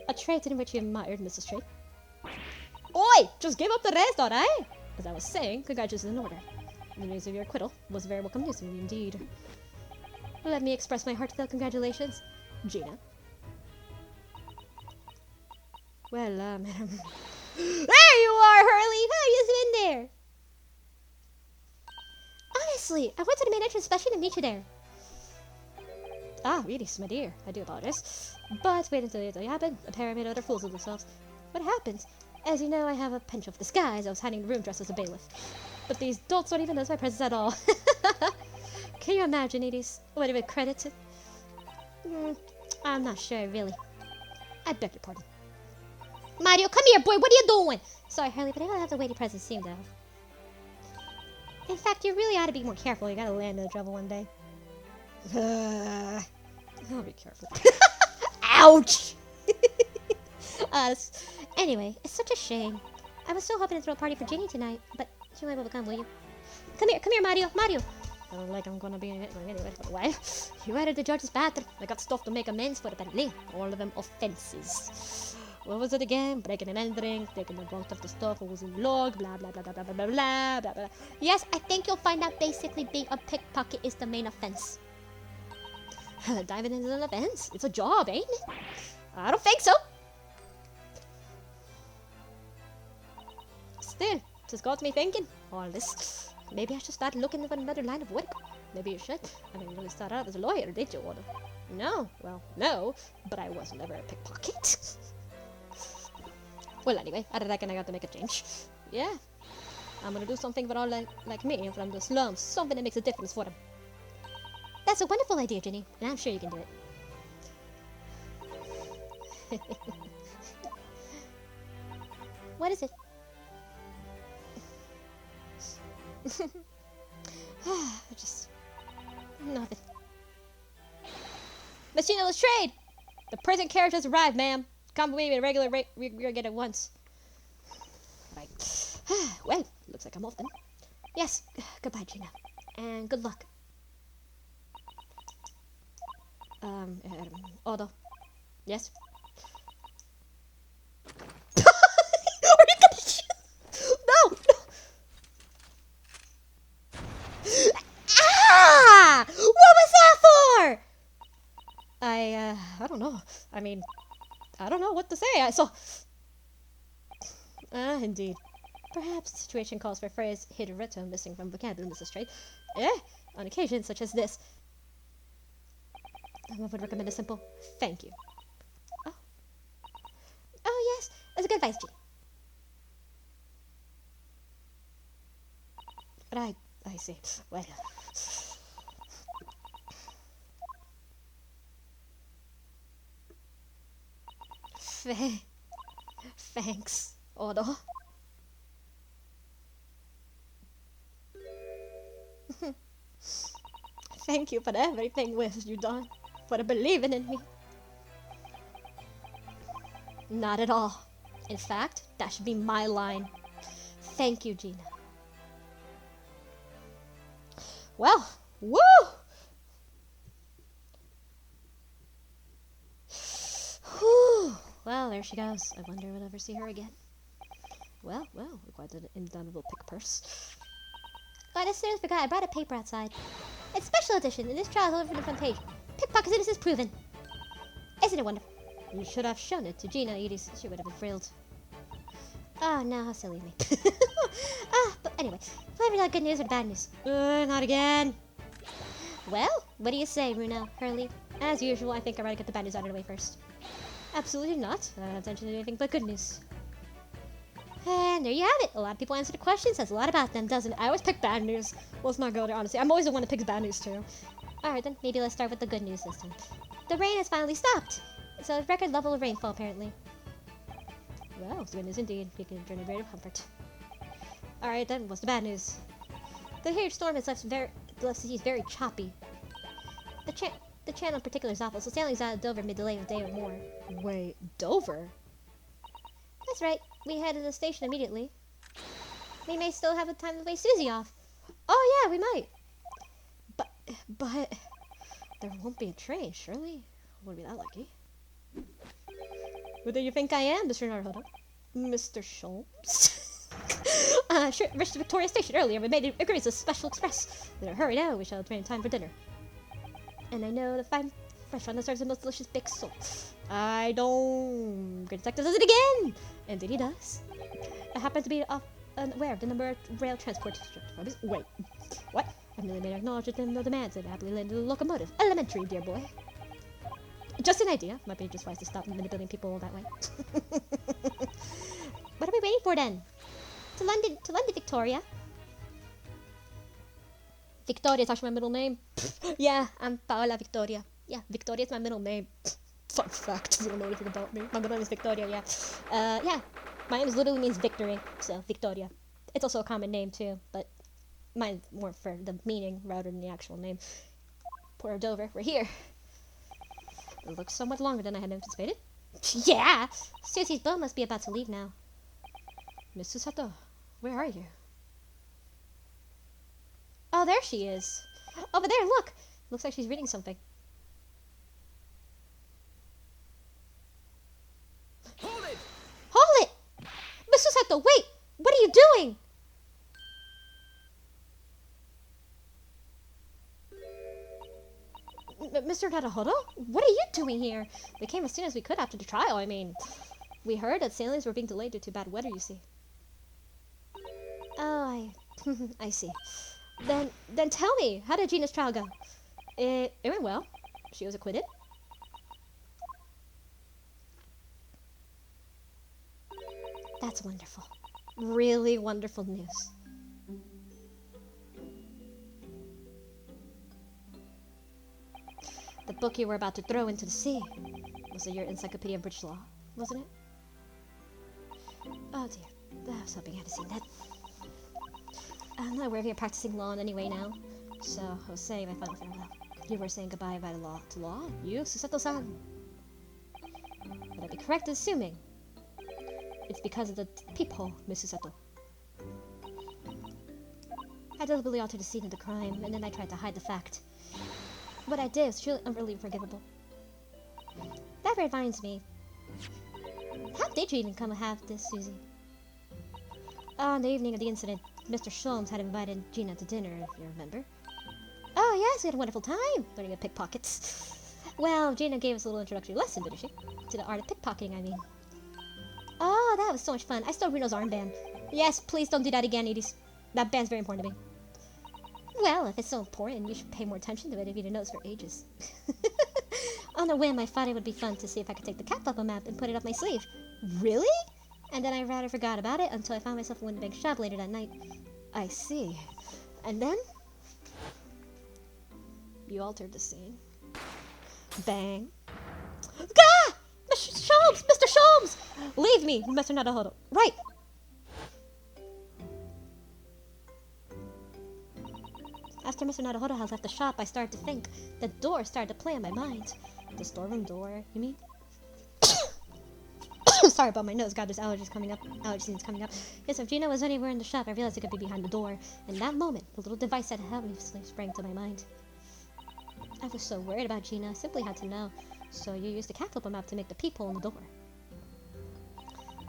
A trait in which you admired, Mrs. Trade. Oi! Just give up the rest, alright? As I was saying, congratulations in order. The news of your acquittal was very welcome news to me indeed. Let me express my heartfelt congratulations, Gina. Well, madam. There you are, Hurley! How you been there? Honestly, I went to the main entrance especially to meet you there. Ah, really, my dear. I do apologize. But wait until it happened. A pair made other fools of themselves. What happened? As you know, I have a penchant of disguise. I was hiding in the room dressed as a bailiff. But these dolts don't even notice my presence at all. Can you imagine, Edie's? What if it credited? I'm not sure, really. I beg your pardon. Mario, come here, boy. What are you doing? Sorry, Harley, but I don't have the weighty presence seem to have. In fact, you really ought to be more careful. You gotta land in the trouble one day. I'll be careful. Ouch! Anyway, it's such a shame. I was so hoping to throw a party for Ginny tonight, but you won't be able to come, will you? Come here, Mario. Mario! I don't like I'm gonna be in it anyway for a while. You added the judge's bathroom. I got stuff to make amends for, apparently. All of them offenses. What was it again? Breaking and entering, taking the brunt of the stuff, what was in log, blah blah blah blah blah blah blah blah blah blah. Yes, I think you'll find out basically being a pickpocket is the main offense. Diving into an offense? It's a job, ain't it? I don't think so. Still, just got me thinking. All this. Maybe I should start looking for another line of work. Maybe you should. I mean, you really start out as a lawyer, did you, Oda? No. Well, no. But I was never a pickpocket. Well, anyway, I reckon I got to make a change. Yeah. I'm gonna do something for all like me from the slums. Something that makes a difference for them. That's a wonderful idea, Ginny. And I'm sure you can do it. What is it? Just nothing. Machine Illustrate! The prison carriage has arrived, ma'am. Come with me at a regular rate. We're gonna get it once. Right. Well, looks like I'm off then. Yes. Goodbye, Gina. And good luck. Odo. Yes? Are you gonna shoot? No! Ah! What was that for? I don't know. I mean, I don't know what to say. I saw... indeed. Perhaps the situation calls for a phrase hitherto missing from vocabulary, Mrs. Strait. On occasions such as this, I would recommend a simple thank you. Oh yes, that's a good advice, G. But I see. Well... Thanks, Odo. Thank you for everything, Wiz, you done. For believing in me. Not at all. In fact, that should be my line. Thank you, Gina. Well, woo! Whew. Well, there she goes. I wonder if I'll ever see her again. Well, quite an indomitable pick purse. Oh, I necessarily forgot. I brought a paper outside. It's special edition, and this trial is over from the front page. Pickpocket's innocence proven. Isn't it wonderful? You should have shown it to Gina, Edie. She would have been thrilled. Oh, no, how silly of me. But anyway, flavor not good news or bad news? Not again. Well, what do you say, Runa, Hurley? As usual, I think I'd rather get the bad news out of the way first. Absolutely not. I don't have attention to anything but good news. And there you have it. A lot of people answer the question. Says a lot about them, doesn't it? I always pick bad news. Well, let's not go there, honestly. I'm always the one that picks bad news, too. Alright, then. Maybe let's start with the good news this time. The rain has finally stopped. It's a record level of rainfall, apparently. Well, it's good news indeed. You can journey great of comfort. Alright, then. What's the bad news? The huge storm has left the seas very choppy. The channel in particular is awful, so sailings out of Dover may delay a day or more. Wait, Dover? That's right. We head to the station immediately. We may still have a time to wait Susie off. Oh yeah, we might. But there won't be a train, surely? Wouldn't be that lucky. Who do you think I am, Mr. Naruhodo? Mr. Sholmes? Sure, reached the Victoria Station earlier. We made agreements with Special Express. In a hurry now, we shall train in time for dinner. And I know the fine restaurant that serves the most delicious baked sole. I don't... Great Detective does it again! Indeed he does. I happen to be unaware of the number of rail transport districts. Wait, what? I merely made acknowledge that no demands and happily landed the locomotive. Elementary, dear boy. Just an idea. Might be just wise to stop manipulating people that way. What are we waiting for then? To London, Victoria. Victoria is actually my middle name. Yeah, I'm Paola Victoria. Yeah, Victoria is my middle name. Fun fact, you don't know anything about me. My middle name is Victoria, yeah. Yeah, my name literally means victory, so Victoria. It's also a common name too, but mine's more for the meaning rather than the actual name. Port of Dover, we're here. It looks somewhat longer than I had anticipated. Yeah! Susie's boat must be about to leave now. Miss Susato, where are you? Oh, there she is. Over there, look! Looks like she's reading something. Hold it! Hold it! Miss Susato, wait! What are you doing? Mr. Naruhodo? What are you doing here? We came as soon as we could after the trial, I mean. We heard that sailings were being delayed due to bad weather, you see. Oh, I see. Then tell me, how did Gina's trial go? It went well. She was acquitted. That's wonderful. Really wonderful news. The book you were about to throw into the sea. Was it your Encyclopedia of British Law, wasn't it? Oh dear, I was hoping I had seen that. I'm not aware of you practicing law in any way now. So, I was saying my final farewell. You were saying goodbye by law to law? You, Susato-san? Would I be correct in assuming it's because of the peephole, Miss Susato? I deliberately altered the scene of the crime, and then I tried to hide the fact. What I did was truly unforgivable. That reminds me. How did you even come to have this, Susie? On the evening of the incident, Mr. Sholmes had invited Gina to dinner, if you remember. Oh yes, we had a wonderful time learning to pickpockets. Well, Gina gave us a little introductory lesson, didn't she? To the art of pickpocketing, I mean. Oh, that was so much fun. I stole Reno's armband. Yes, please don't do that again, Edie. That band's very important to me. Well, if it's so important, you should pay more attention to it if you didn't notice for ages. On a whim, I thought it would be fun to see if I could take the Cat map and put it up my sleeve. Really? And then I rather forgot about it until I found myself in one big shop later that night. I see. And then? You altered the scene. Bang. Gah! Mr. Sholmes! Mr. Sholmes! Leave me, Mr. Naruhodo. Right! After Mr. Naruhodo had left the shop, I started to think. The door started to play on my mind. The storeroom door, you mean? Sorry about my nose. God, there's allergies coming up. Allergy season's coming up. Yes, if Gina was anywhere in the shop, I realized it could be behind the door. In that moment, the little device that helped me sprang to my mind. I was so worried about Gina, I simply had to know. So you used the cat map to make the peephole in the door.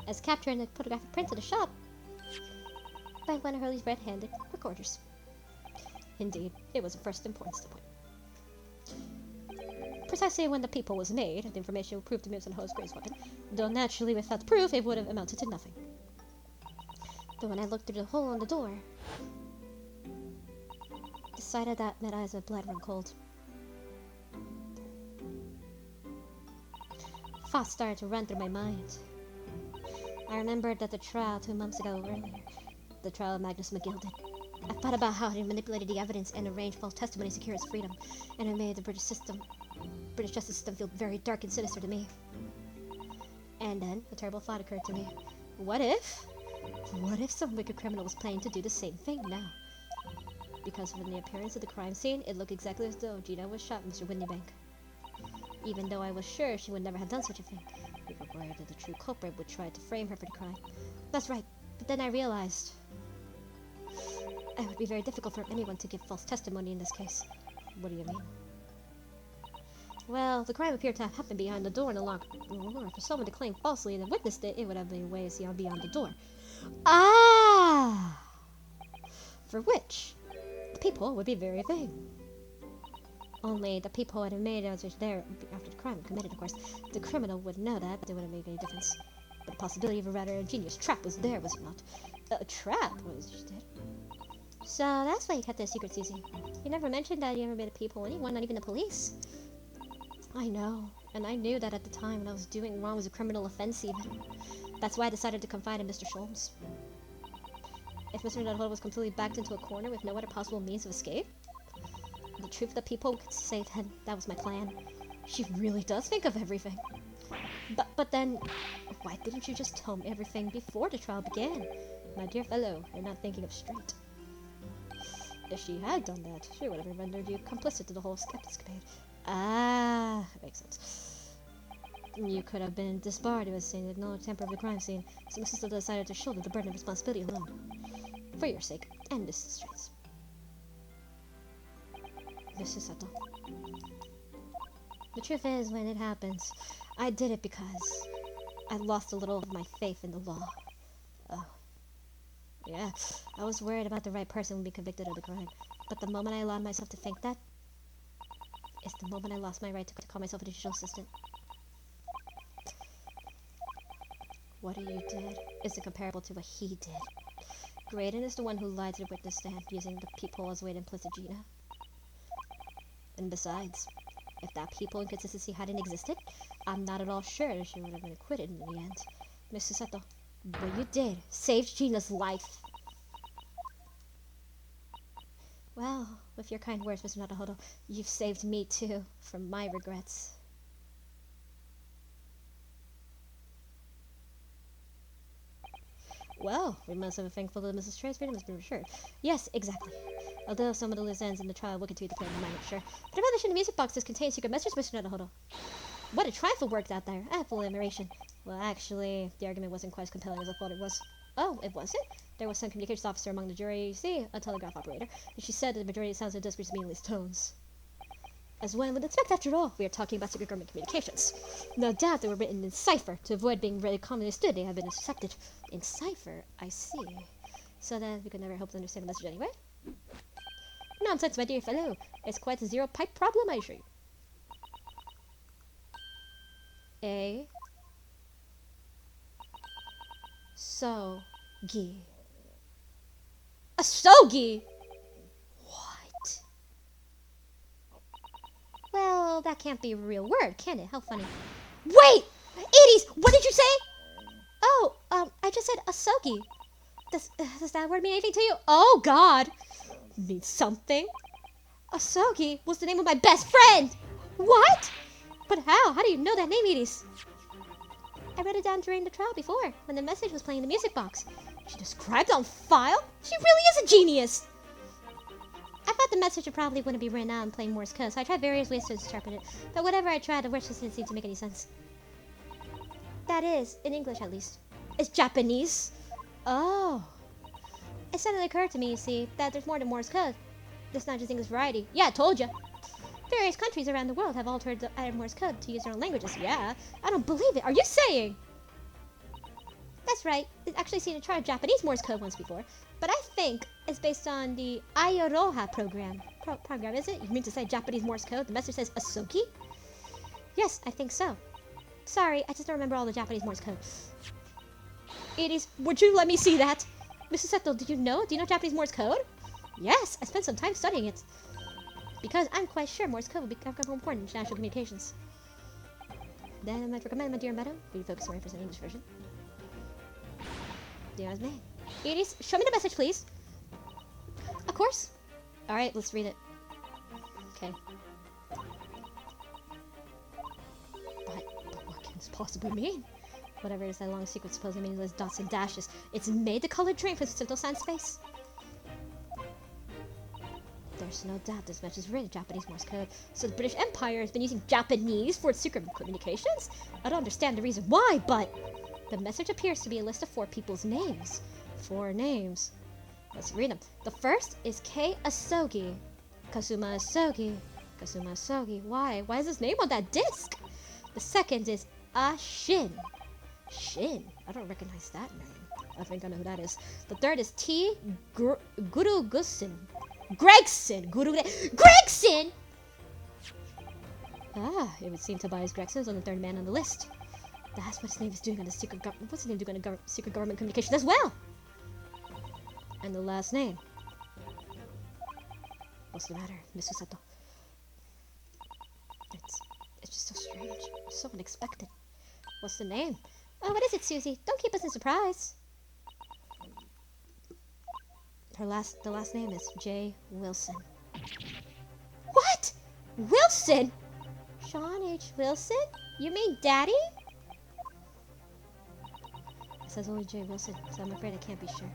As capturing the photographic print of the shop by one of Hurley's red-handed recorders. Indeed, it was of first importance to point. Precisely when the peephole was made, the information proved to be Mr. Naruhodo's greatest weapon, though naturally without the proof it would have amounted to nothing. But when I looked through the hole in the door, the sight of that made eyes of blood run cold. Thoughts started to run through my mind. I remembered that the trial 2 months ago earlier, the trial of Magnus McGilded. I thought about how he manipulated the evidence and arranged false testimony to secure his freedom, and it made the British justice system feel very dark and sinister to me. And then a terrible thought occurred to me. What if some wicked criminal was planning to do the same thing now? Because from the appearance of the crime scene, it looked exactly as though Gina was shot Mr. Windybank. Even though I was sure she would never have done such a thing, we were worried that the true culprit would try to frame her for the crime. That's right, but then I realized it would be very difficult for anyone to give false testimony in this case. What do you mean? Well, the crime appeared to have happened behind the door in a locked door. For someone to claim falsely and have witnessed it, it would have been ways beyond the door. Ah! For which, the people would be very vague. Only the people would have made it was there after the crime was committed, of course. The criminal would know that, but it wouldn't make any difference. But the possibility of a rather ingenious trap was there, was it not? A trap was just it. So that's why you kept it a secret, Susie. You never mentioned that you ever made a peephole anyone, not even the police. I know, and I knew that at the time when I was doing wrong was a criminal offense even. That's why I decided to confide in Mr. Sholmes. If Mr. Nuthold was completely backed into a corner with no other possible means of escape, the truth that people could say then, that was my plan. She really does think of everything. But then, why didn't you just tell me everything before the trial began? My dear fellow, you're not thinking of straight. If she had done that, she would have rendered you complicit to the whole escapade. Ah, that makes sense. You could have been disbarred, he was saying, with no temper of the crime scene, so Mrs. Little decided to shoulder the burden of responsibility alone. For your sake, and Mrs. Strait's. Mrs. Settle. The truth is, when it happens, I did it because I lost a little of my faith in the law. Oh. Yeah, I was worried about the right person would be convicted of the crime. But the moment I allowed myself to think that, is the moment I lost my right to call myself a judicial assistant. What you did isn't comparable to what he did. Graydon is the one who lied to the witness stand, using the peephole as a way to implicit Gina. And besides, if that peephole inconsistency hadn't existed, I'm not at all sure that she would have been acquitted in the end. Mrs. Seto, what you did saved Gina's life. Well, with your kind words, Mr. Nadahodo, you've saved me too, from my regrets. Well, we must have been thankful that Mrs. Trey's freedom has been reassured. Yes, exactly. Although some of the loose ends in the trial will continue to play in my mind, sure. But about the music boxes contain secret messages, Mr. Nadahodo. What a trifle worked out there. I have full admiration. Well, actually, the argument wasn't quite as compelling as I thought it was. Oh, it wasn't? There was some communications officer among the jury, you see, a telegraph operator, and she said that the majority of the sounds of the discourse meaningless tones. As one would expect, after all, we are talking about secret government communications. No doubt they were written in cipher. To avoid being really commonly understood, they have been intercepted. In cipher? I see. So then, we could never hope to understand the message anyway? Nonsense, my dear fellow. It's quite a zero-pipe problem, I assure you. A... So-gi. A so-gi? What? Well, that can't be a real word, can it? How funny. Wait! Edie's! What did you say? Oh, I just said asogi. Does that word mean anything to you? Oh, God! Means something? Asogi was the name of my best friend! What? But how? How do you know that name, Edie's? I wrote it down during the trial before, when the message was playing in the music box. She described on file? She really is a genius! I thought the message probably wouldn't be written out in plain Morse code, so I tried various ways to interpret it. But whatever I tried, the words just didn't seem to make any sense. That is, in English at least. It's Japanese. Oh. It suddenly occurred to me, you see, that there's more than Morse code. There's not just English variety. Yeah, I told you. Various countries around the world have altered the Morse code to use their own languages. Yeah, I don't believe it. Are you saying? That's right. I've actually seen a chart of Japanese Morse code once before, but I think it's based on the Ayoroha program. Program, is it? You mean to say Japanese Morse code? The message says Asogi? Yes, I think so. Sorry, I just don't remember all the Japanese Morse code. It is. Would you let me see that? Mrs. Seto, do you know Japanese Morse code? Yes, I spent some time studying it. Because I'm quite sure Morse code will become important in international communications. Then I might recommend, my dear madam, we focus on the English version. Dear as me. Edie, show me the message, please. Of course. Alright, let's read it. Okay. But what can this possibly mean? Whatever it is, that long secret supposedly meaningless dots and dashes. It's made the colored train for the simple sound space. There's no doubt this message is written in Japanese Morse code, so the British Empire has been using Japanese for its secret communications? I don't understand the reason why, but the message appears to be a list of 4 people's names. 4 names. Let's read them. The first is Kei Asogi. Kazuma Asogi. Kazuma Asogi. Why? Why is his name on that disc? The second is Shin. Shin? I don't recognize that name. I think I know who that is. The third is Gurugusin. Gregson! Gregson! Ah, it would seem Tobias Gregson is on the 3rd man on the list. That's what his name is doing on the secret government. What's his name doing on the secret government communication as well? And the last name. What's the matter, Miss Usato? It's just so strange. So unexpected. What's the name? Oh, what is it, Susie? Don't keep us in surprise. The last name is J. Wilson. What? Wilson? Sean H. Wilson? You mean Daddy? It says only J. Wilson, so I'm afraid I can't be sure.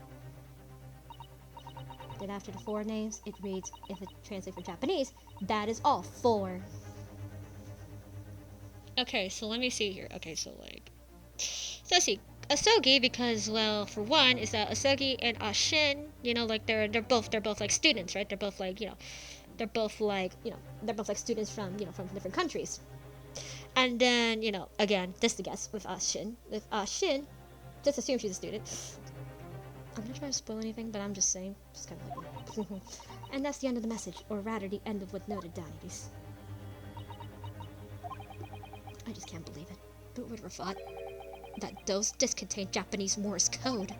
Then after the 4 names, it reads, if it translates from Japanese, that is all 4. Okay, so let me see here. Okay, so let's see. Asogi, because, well, for one, is that Asogi and Shin, you know, like they're both like students, right? They're both like students from, from different countries. And then, again, just a guess with Shin. With Shin, just assume she's a student. I'm not trying to spoil anything, but I'm just saying, just kind of like, and that's the end of the message, or rather, the end of what noted down it is. I just can't believe it. Who would have thought that those discs contain Japanese Morse code?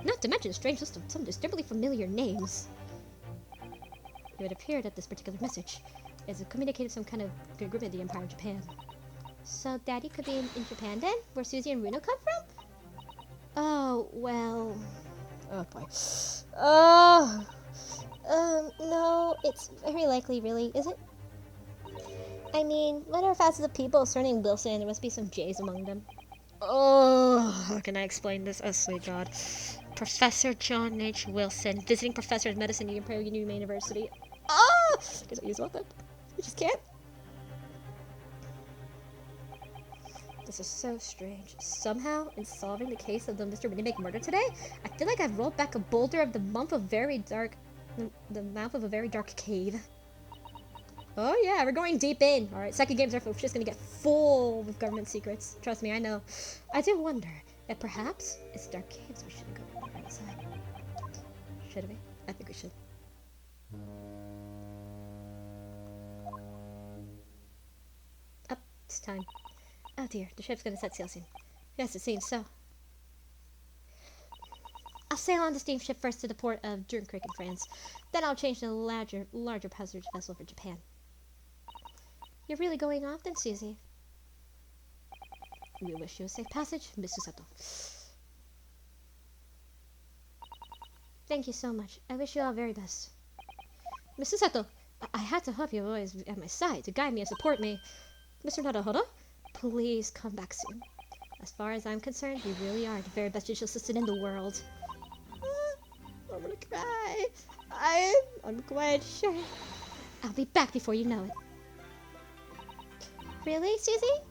Not to mention a strange list of some distinctly familiar names. It would appear that this particular message is a communicated some kind of agreement in the Empire of Japan. So Daddy could be in Japan then, where Susie and Runo come from? Oh, well... Oh boy. No, it's very likely, really, is it? I mean, what are thousands of people surnamed Wilson? There must be some J's among them. Oh, how can I explain this? Oh, sweet God. Professor John H. Wilson, visiting professor of medicine at Imperial University. Oh! Because I use all that. I just can't. This is so strange. Somehow, in solving the case of the Mr. Minimake murder today, I feel like I've rolled back a boulder of the mouth of the mouth of a very dark cave. Oh yeah, we're going deep in. Alright, second games are just gonna get full of government secrets. Trust me, I know. I do wonder if perhaps it's dark caves we shouldn't go outside. Should we? I think we should. Up, it's time. Oh dear, the ship's gonna set sail soon. Yes, it seems so. I'll sail on the steamship first to the port of Dunkirk in France. Then I'll change to a larger passenger vessel for Japan. You're really going off then, Susie? We wish you a safe passage, Miss Susato. Thank you so much. I wish you all very best. Miss Susato, I had to have you always at my side to guide me and support me. Mr. Naruhodo, please come back soon. As far as I'm concerned, you really are the very best digital assistant in the world. I'm gonna cry. I'm quite sure. I'll be back before you know it. Really, Susie?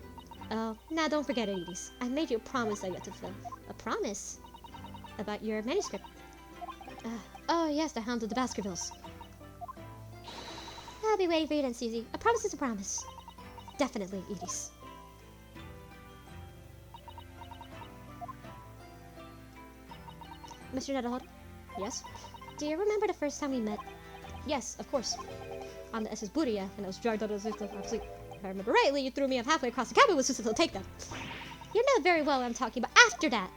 Oh, now don't forget it, Edie. I made you a promise I got to fulfill. A promise? About your manuscript. Oh yes, the Hound of the Baskervilles. I'll be waiting for you then, Susie. A promise is a promise. Definitely, Edie. Mr. Naruhodo? Yes? Do you remember the first time we met? Yes, of course. On the SS Buria, and I was dragged out of the system. If I remember rightly, you threw me off halfway across the cabin with Susan to take them. You know very well what I'm talking about. After that!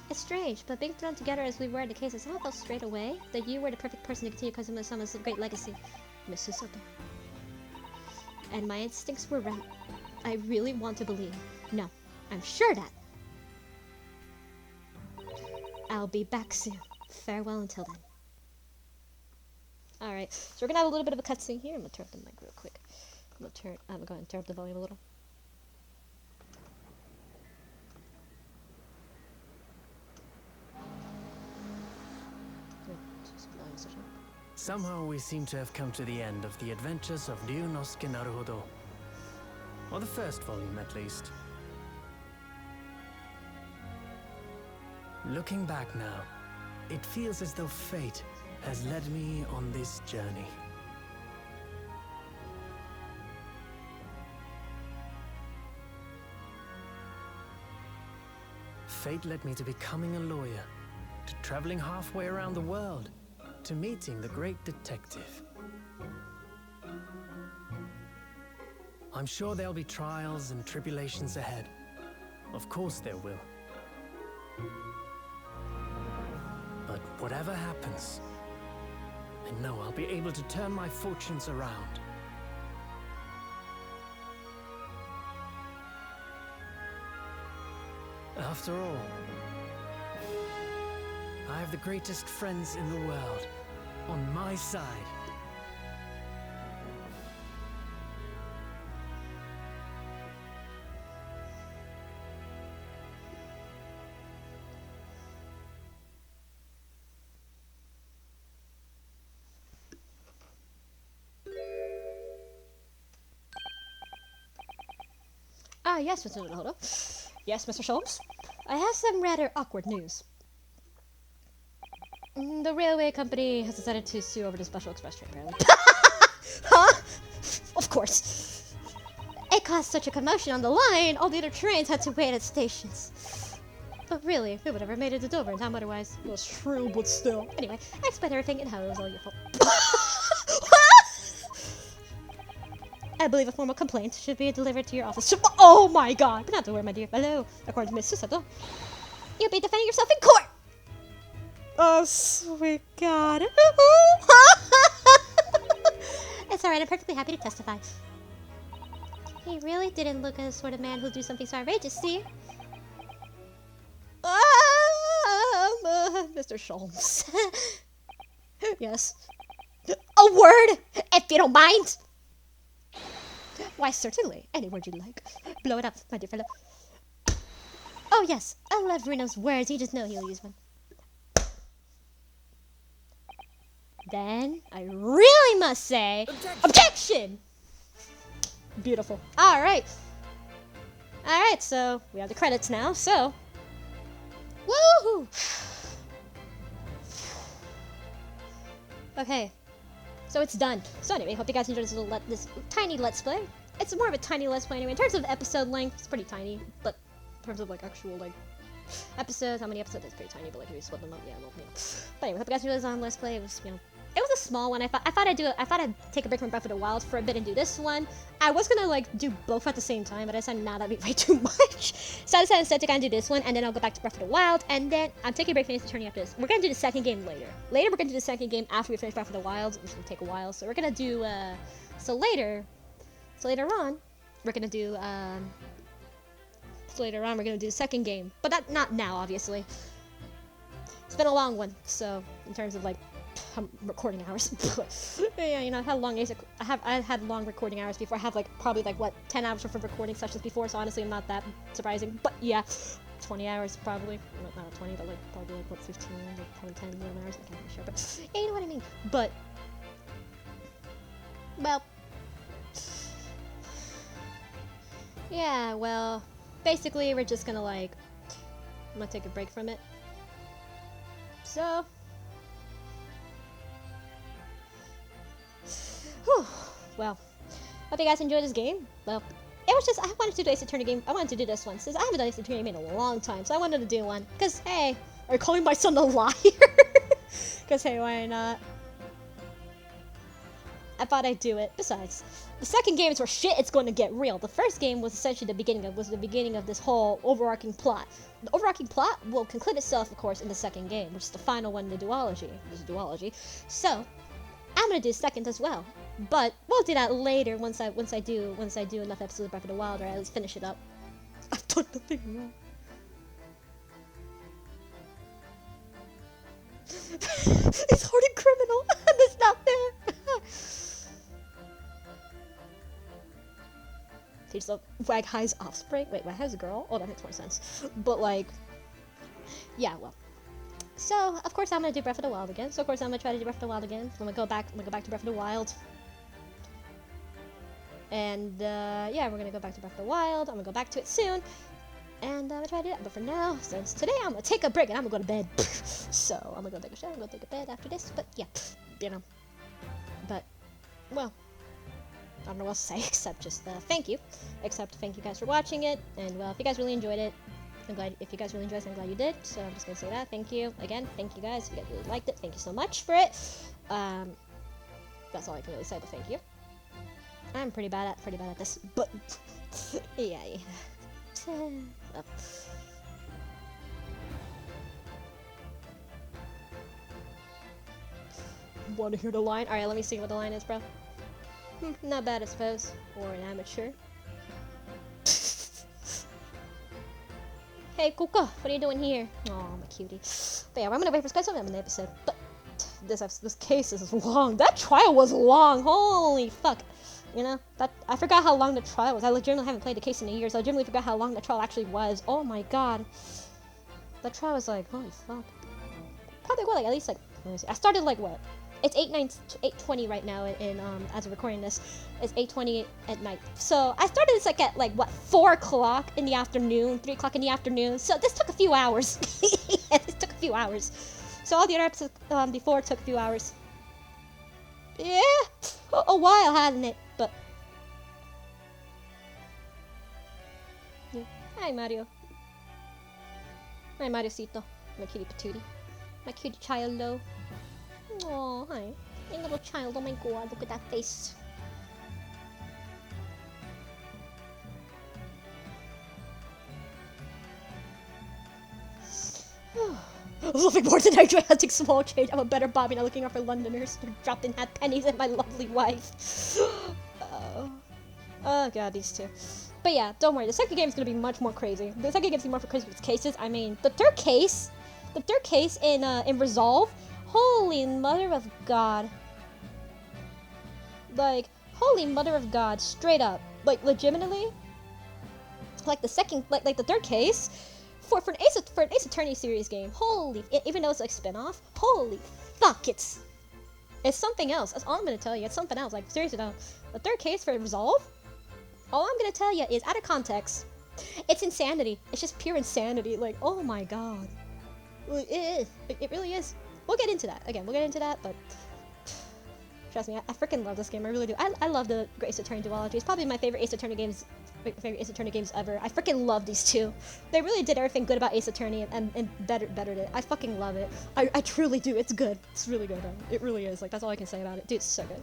It's strange, but being thrown together as we were in the case, I somehow felt straight away that you were the perfect person to continue Kazuma-sama's great legacy, Miss Susato. And my instincts were right. I really want to believe. No, I'm sure that. I'll be back soon. Farewell until then. Alright, so we're gonna have a little bit of a cutscene here. I'm gonna turn up the mic real quick. I'm gonna go and turn up the volume a little. Somehow we seem to have come to the end of the adventures of Ryunosuke Naruhodo. Or the first volume, at least. Looking back now, it feels as though fate has led me on this journey. Fate led me to becoming a lawyer, to traveling halfway around the world, to meeting the great detective. I'm sure there'll be trials and tribulations ahead. Of course there will. But whatever happens, I know I'll be able to turn my fortunes around. After all, I have the greatest friends in the world on my side. Ah, yes, Mr. Naruhodo. Yes, Mr. Sholmes. I have some rather awkward news. The railway company has decided to sue over the Special Express train, apparently. Huh? Of course. It caused such a commotion on the line, all the other trains had to wait at stations. But really, we would have made it to Dover in time otherwise. That's true, but still. Anyway, I explained everything and how it was all your fault. I believe a formal complaint should be delivered to your office. Oh my god! But not to worry, my dear. Hello. According to Miss Susato, you'll be defending yourself in court! Oh, sweet god. It's alright, I'm perfectly happy to testify. He really didn't look like the sort of man who'll do something so outrageous, see? Mr. Sholmes. Yes. A word, if you don't mind! Why, certainly. Any word you like. Blow it up, my dear fellow. Oh, yes. I love Reno's words. You just know he'll use one. Then, I really must say... Objection! Beautiful. Alright. Alright, so we have the credits now, so... Woohoo! Okay. So it's done. So anyway, hope you guys enjoyed this tiny Let's Play. It's more of a tiny Let's Play anyway. In terms of episode length, it's pretty tiny. But in terms of like actual like episodes, how many episodes, it's pretty tiny. But like if you split them up, yeah, well, you know. But anyway, hope you guys enjoyed this on Let's Play. It was, you know, it was a small one. I thought I'd take a break from Breath of the Wild for a bit and do this one. I was gonna like do both at the same time, but I decided nah, that'd be way too much. So I decided instead to kind of do this one, and then I'll go back to Breath of the Wild, and then I'm taking a break from Ace Attorney after this. We're gonna do the second game later. Later, we're gonna do the second game after we finish Breath of the Wild, which will take a while. So we're gonna do so later on, we're gonna do the second game, but not now, obviously. It's been a long one, so in terms of like recording hours. Yeah, you know, I've had long recording hours before. I have like probably like what 10 hours worth of recording sessions before, so honestly I'm not that surprising. But yeah, 20 hours probably. Not 20, but like probably like what 15, like probably 10 more hours. I can't be sure, but yeah, you know what I mean. But well, yeah, well, basically we're just gonna like I'm gonna take a break from it. So whew, well, hope you guys enjoyed this game. Well, it was just, I wanted to do Ace Attorney game. I wanted to do this one, since I haven't done Ace Attorney game in a long time, so I wanted to do one. Because, hey, are you calling my son a liar? Because, hey, why not? I thought I'd do it. Besides, the second game is where shit it's going to get real. The first game was essentially the beginning of this whole overarching plot. The overarching plot will conclude itself, of course, in the second game, which is the final one in the duology. So, I'm gonna do a second as well, but we'll do that later once I do enough episodes of Breath of the Wild, or at least finish it up. I've done nothing wrong. It's hardened criminal, and it's not fair. He's the Waghai's offspring. Wait, Waghai's a girl? Oh, that makes more sense. But like, yeah, well. So of course I'm gonna do Breath of the Wild again. So of course I'm gonna try to do Breath of the Wild again. I'm gonna go back to Breath of the Wild. And yeah, we're gonna go back to Breath of the Wild. I'm gonna go back to it soon. And I'm gonna try to do that. But for now, since today I'm gonna take a break and I'm gonna go to bed. So I'm gonna go take a shower, I'm gonna take a bed after this. But yeah, you know. But well, I don't know what else to say except just thank you. Except thank you guys for watching it. And well, if you guys really enjoyed it, I'm glad. If you guys really enjoyed it, I'm glad you did. So I'm just gonna say that. Thank you again. Thank you guys. If you guys really liked it, thank you so much for it. That's all I can really say. But thank you. I'm pretty bad at this. But yeah. Oh. Want to hear the line? All right, let me see what the line is, bro. Not bad, I suppose, for an amateur. Hey, Kuka, what are you doing here? Oh, I'm a cutie. But yeah, I'm gonna wait for Sky in the episode. But this case is long. That trial was long. Holy fuck. You know, that I forgot how long the trial was. I legitimately haven't played the case in a year, so I legitimately forgot how long the trial actually was. Oh my god. The trial was like, holy fuck. Probably what, like at least like, let me see. I started like what? It's 8:20 right now in as of recording this. It's 8:20 at night. So I started this like at like what, 4 o'clock in the afternoon, 3 o'clock in the afternoon. So this took a few hours. Yeah, this took a few hours. So all the other episodes before took a few hours. Yeah, a while, hasn't it? But yeah. Hi Mario. Hi Mariocito. My cutie patootie. My cutie child though. Oh, hi. My little child. Oh my god, look at that face. I was looking forward to the gigantic small change. I'm a better Bobby now looking out for Londoners. They're dropped in hat pennies and my lovely wife. Oh god, these two. But yeah, don't worry. The second game is going to be much more crazy. The second game is going to be more crazy with its cases. I mean, the third case in Resolve, holy mother of God. Like, holy mother of God, straight up. Like, legitimately. Like, the second, like the third case, for an Ace Attorney series game, holy, even though it's like spin-off, holy fuck, it's something else. That's all I'm gonna tell you. It's something else. Like, seriously though, the third case for Resolve, all I'm gonna tell you is, out of context, it's insanity. It's just pure insanity. Like, oh my god. It is. It really is. We'll get into that. Again, we'll get into that, but trust me, I freaking love this game. I really do. I love the Ace Attorney duology. It's probably my favorite Ace Attorney games. My favorite Ace Attorney games ever. I freaking love these two. They really did everything good about Ace Attorney and bettered it. I fucking love it. I truly do. It's good. It's really good. It really is. Like, that's all I can say about it. Dude, it's so good.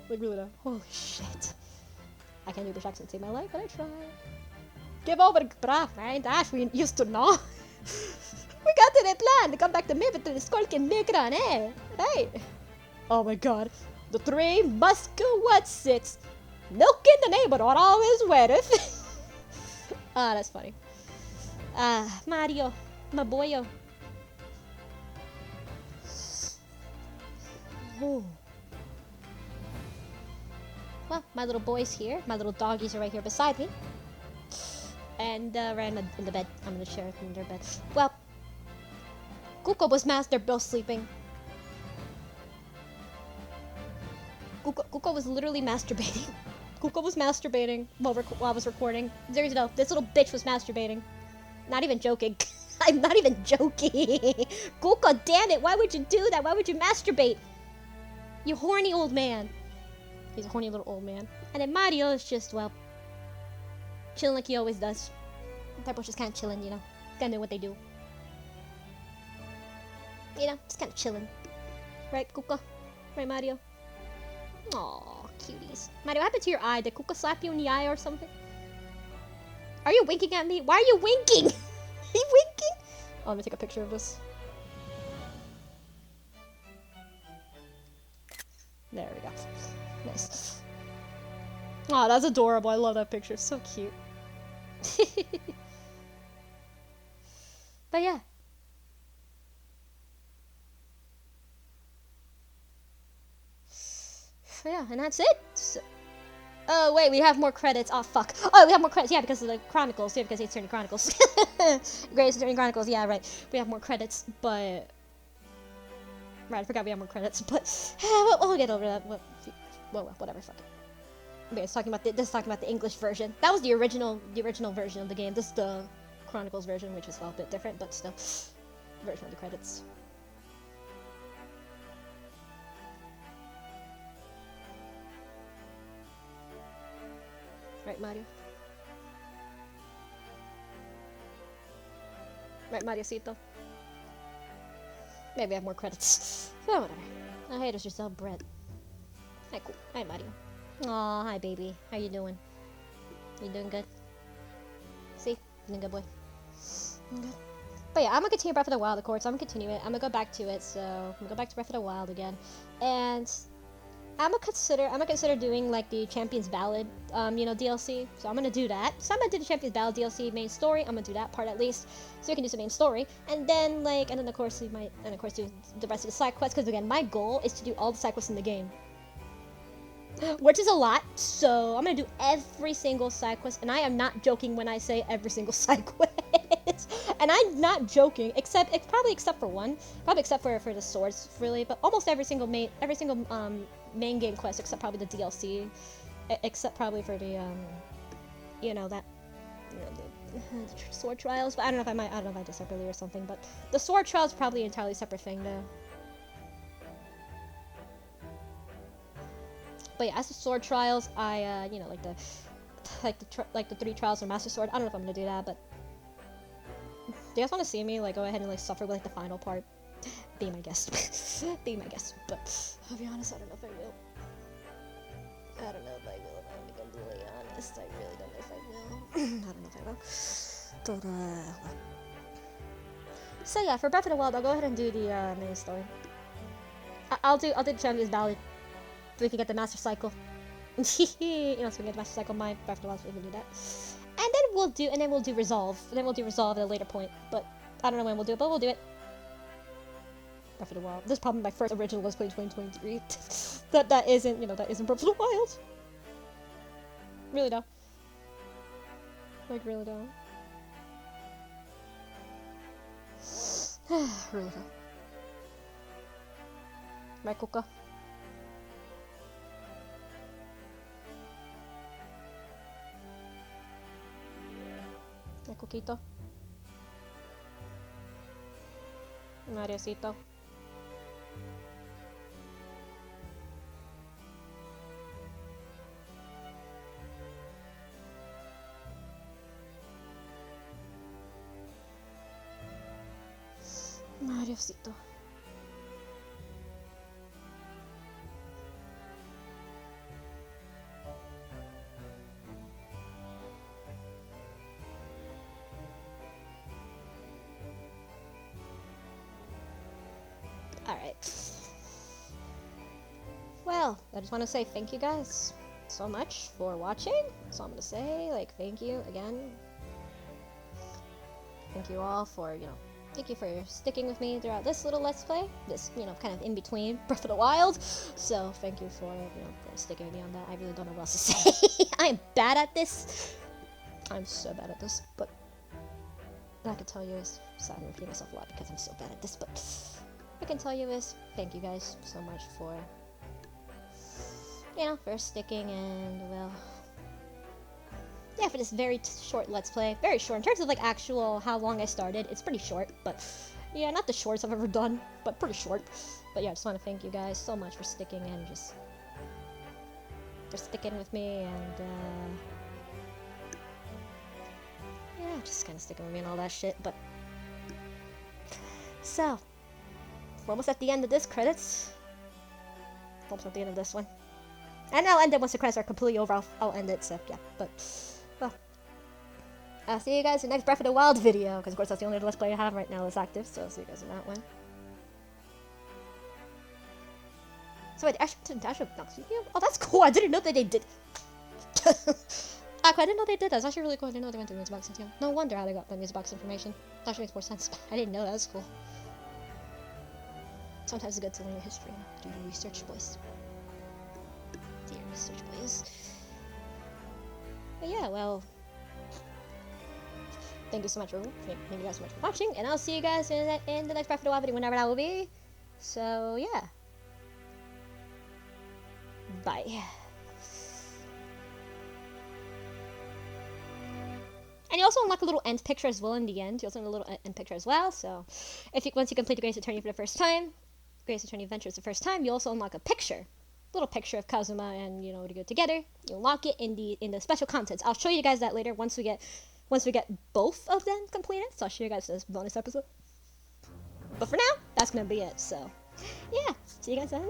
Like, really though. Holy shit. I can't do British accent to save my life, but I try. Give over the bra, right? Ash, we used to know. We got to the plan to come back to me, but the skulking Migran, eh? Right? Oh my god. The three Muskowitz. Milk in the neighborhood always wetteth. Ah, that's funny. Mario. My boyo. Oh. Well, my little boy's here. My little doggies are right here beside me. And right in the bed. I'm in the chair in their bed. Well, Kuko was they're both sleeping. Kuko was literally masturbating. Kuko was masturbating while I was recording. Seriously though, this little bitch was masturbating. Not even joking. I'm not even joking. Kuko, damn it, why would you do that? Why would you masturbate? You horny old man. He's a horny little old man. And then Mario is just, well, chilling like he always does. That bush is kind of chilling, you know. Kind of doing what they do. You know, just kind of chilling. Right, Kuko? Right, Mario? Aw, cuties. Mario, what happened to your eye? Did Kuko slap you in the eye or something? Are you winking at me? Why are you winking? Are you winking? Oh, let me take a picture of this. There we go. Nice. Aw, that's adorable. I love that picture. So cute. But yeah. Yeah, and that's it. So, oh wait, we have more credits. Oh fuck. Oh, we have more credits. Yeah, because of the Chronicles. Yeah, because Ace Attorney Chronicles. Great Ace Attorney Chronicles. Yeah, right. We have more credits, but Right, I forgot we have more credits, but we'll get over that. Well, whatever, fuck it. Okay, it's talking about the English version. That was the original version of the game. This is the Chronicles version, which is well, a bit different, but still, version of the credits. Right, Mario. Right, Mariocito. Maybe I have more credits. Oh, whatever. Oh, hey, there's yourself, Brett. Hi, cool. Hi, Mario. Aw, hi, baby. How you doing? You doing good? See? Doing good, boy. Doing good. But yeah, I'm gonna continue Breath of the Wild, of course. I'm gonna continue it. I'm gonna go back to it, so I'm gonna go back to Breath of the Wild again. And I'm gonna consider doing like the Champions Ballad, DLC. So I'm gonna do that. So I'm gonna do the Champions Ballad DLC main story. I'm gonna do that part at least, so we can do some main story. And then of course we might, and of course do the rest of the side quests. Because again, my goal is to do all the side quests in the game, which is a lot. So I'm gonna do every single side quest, and I am not joking when I say every single side quest. And I'm not joking, except for one, probably except for the swords, really. But almost every single main game quest, except probably the DLC, except probably for the the sword trials. But I don't know if I did separately or something. But the sword trials probably an entirely separate thing though. But yeah, as the sword trials, I like the 3 trials of Master Sword. I don't know if I'm gonna do that, but do you guys want to see me go ahead and suffer with the final part? Be my guest. Be my guest. But I'll be honest, I don't know if I will. I don't know if I will. If I'm being completely honest, I really don't know if I will. I don't know if I will. But so yeah, for Breath of the Wild, I'll go ahead and do the main story. I'll do the Champions Ballad. So we can get the Master Cycle. So we can get the Master Cycle. My Breath of the Wild, so we can do that. And then we'll do Resolve. And then we'll do Resolve at a later point. But I don't know when we'll do it, but we'll do it. Breath of the Wild. This is probably my first original Let's Play 2023. that isn't Breath of the Wild. Really though. Really though. Really though. Right, Coca? Coquito. Mariocito. Mariocito. Alright. Well, I just want to say thank you guys so much for watching. So I'm going to say, thank you again. Thank you all for, thank you for sticking with me throughout this little Let's Play. This, kind of in between Breath of the Wild. So thank you for, for sticking with me on that. I really don't know what else to say. I am bad at this. I'm so bad at this, but what I can tell you is, so I'm repeating myself a lot because I'm so bad at this, but what I can tell you is, thank you guys so much for, for sticking and, well, yeah, for this very short Let's Play. Very short. In terms of, actual how long I started, it's pretty short, but, yeah, not the shortest I've ever done, but pretty short. But yeah, I just want to thank you guys so much for sticking and for sticking with me and, yeah, just kind of sticking with me and all that shit, but, so, we're almost at the end of this credits. Almost at the end of this one. And I'll end it once the credits are completely over. I'll end it, so yeah. But, well. I'll see you guys in the next Breath of the Wild video. Because, of course, that's the only Let's Play I have right now that's active. So I'll see you guys in that one. So wait, Dash of Nox video? Oh, that's cool. I didn't know that they did. I didn't know they did that. That's actually really cool. I didn't know they went through music box and stuff. No wonder how they got the music box information. That actually makes more sense. I didn't know that. That's cool. Sometimes it's good to learn your history and do your research, boys. Do your research, boys. But yeah, well, thank you so much for watching, and I'll see you guys in the next Breath of the Wild video, whenever that will be. So yeah. Bye. And you also unlock a little end picture as well in the end. You also unlock a little end picture as well. So, if you once you complete the Grace Attorney for the first time, Grace Attorney Adventures the first time, you also unlock a picture, little picture of Kazuma and to go together. You unlock it in the special contents. I'll show you guys that later once we get both of them completed. So I'll show you guys this bonus episode. But for now, that's gonna be it. So, yeah, see you guys then.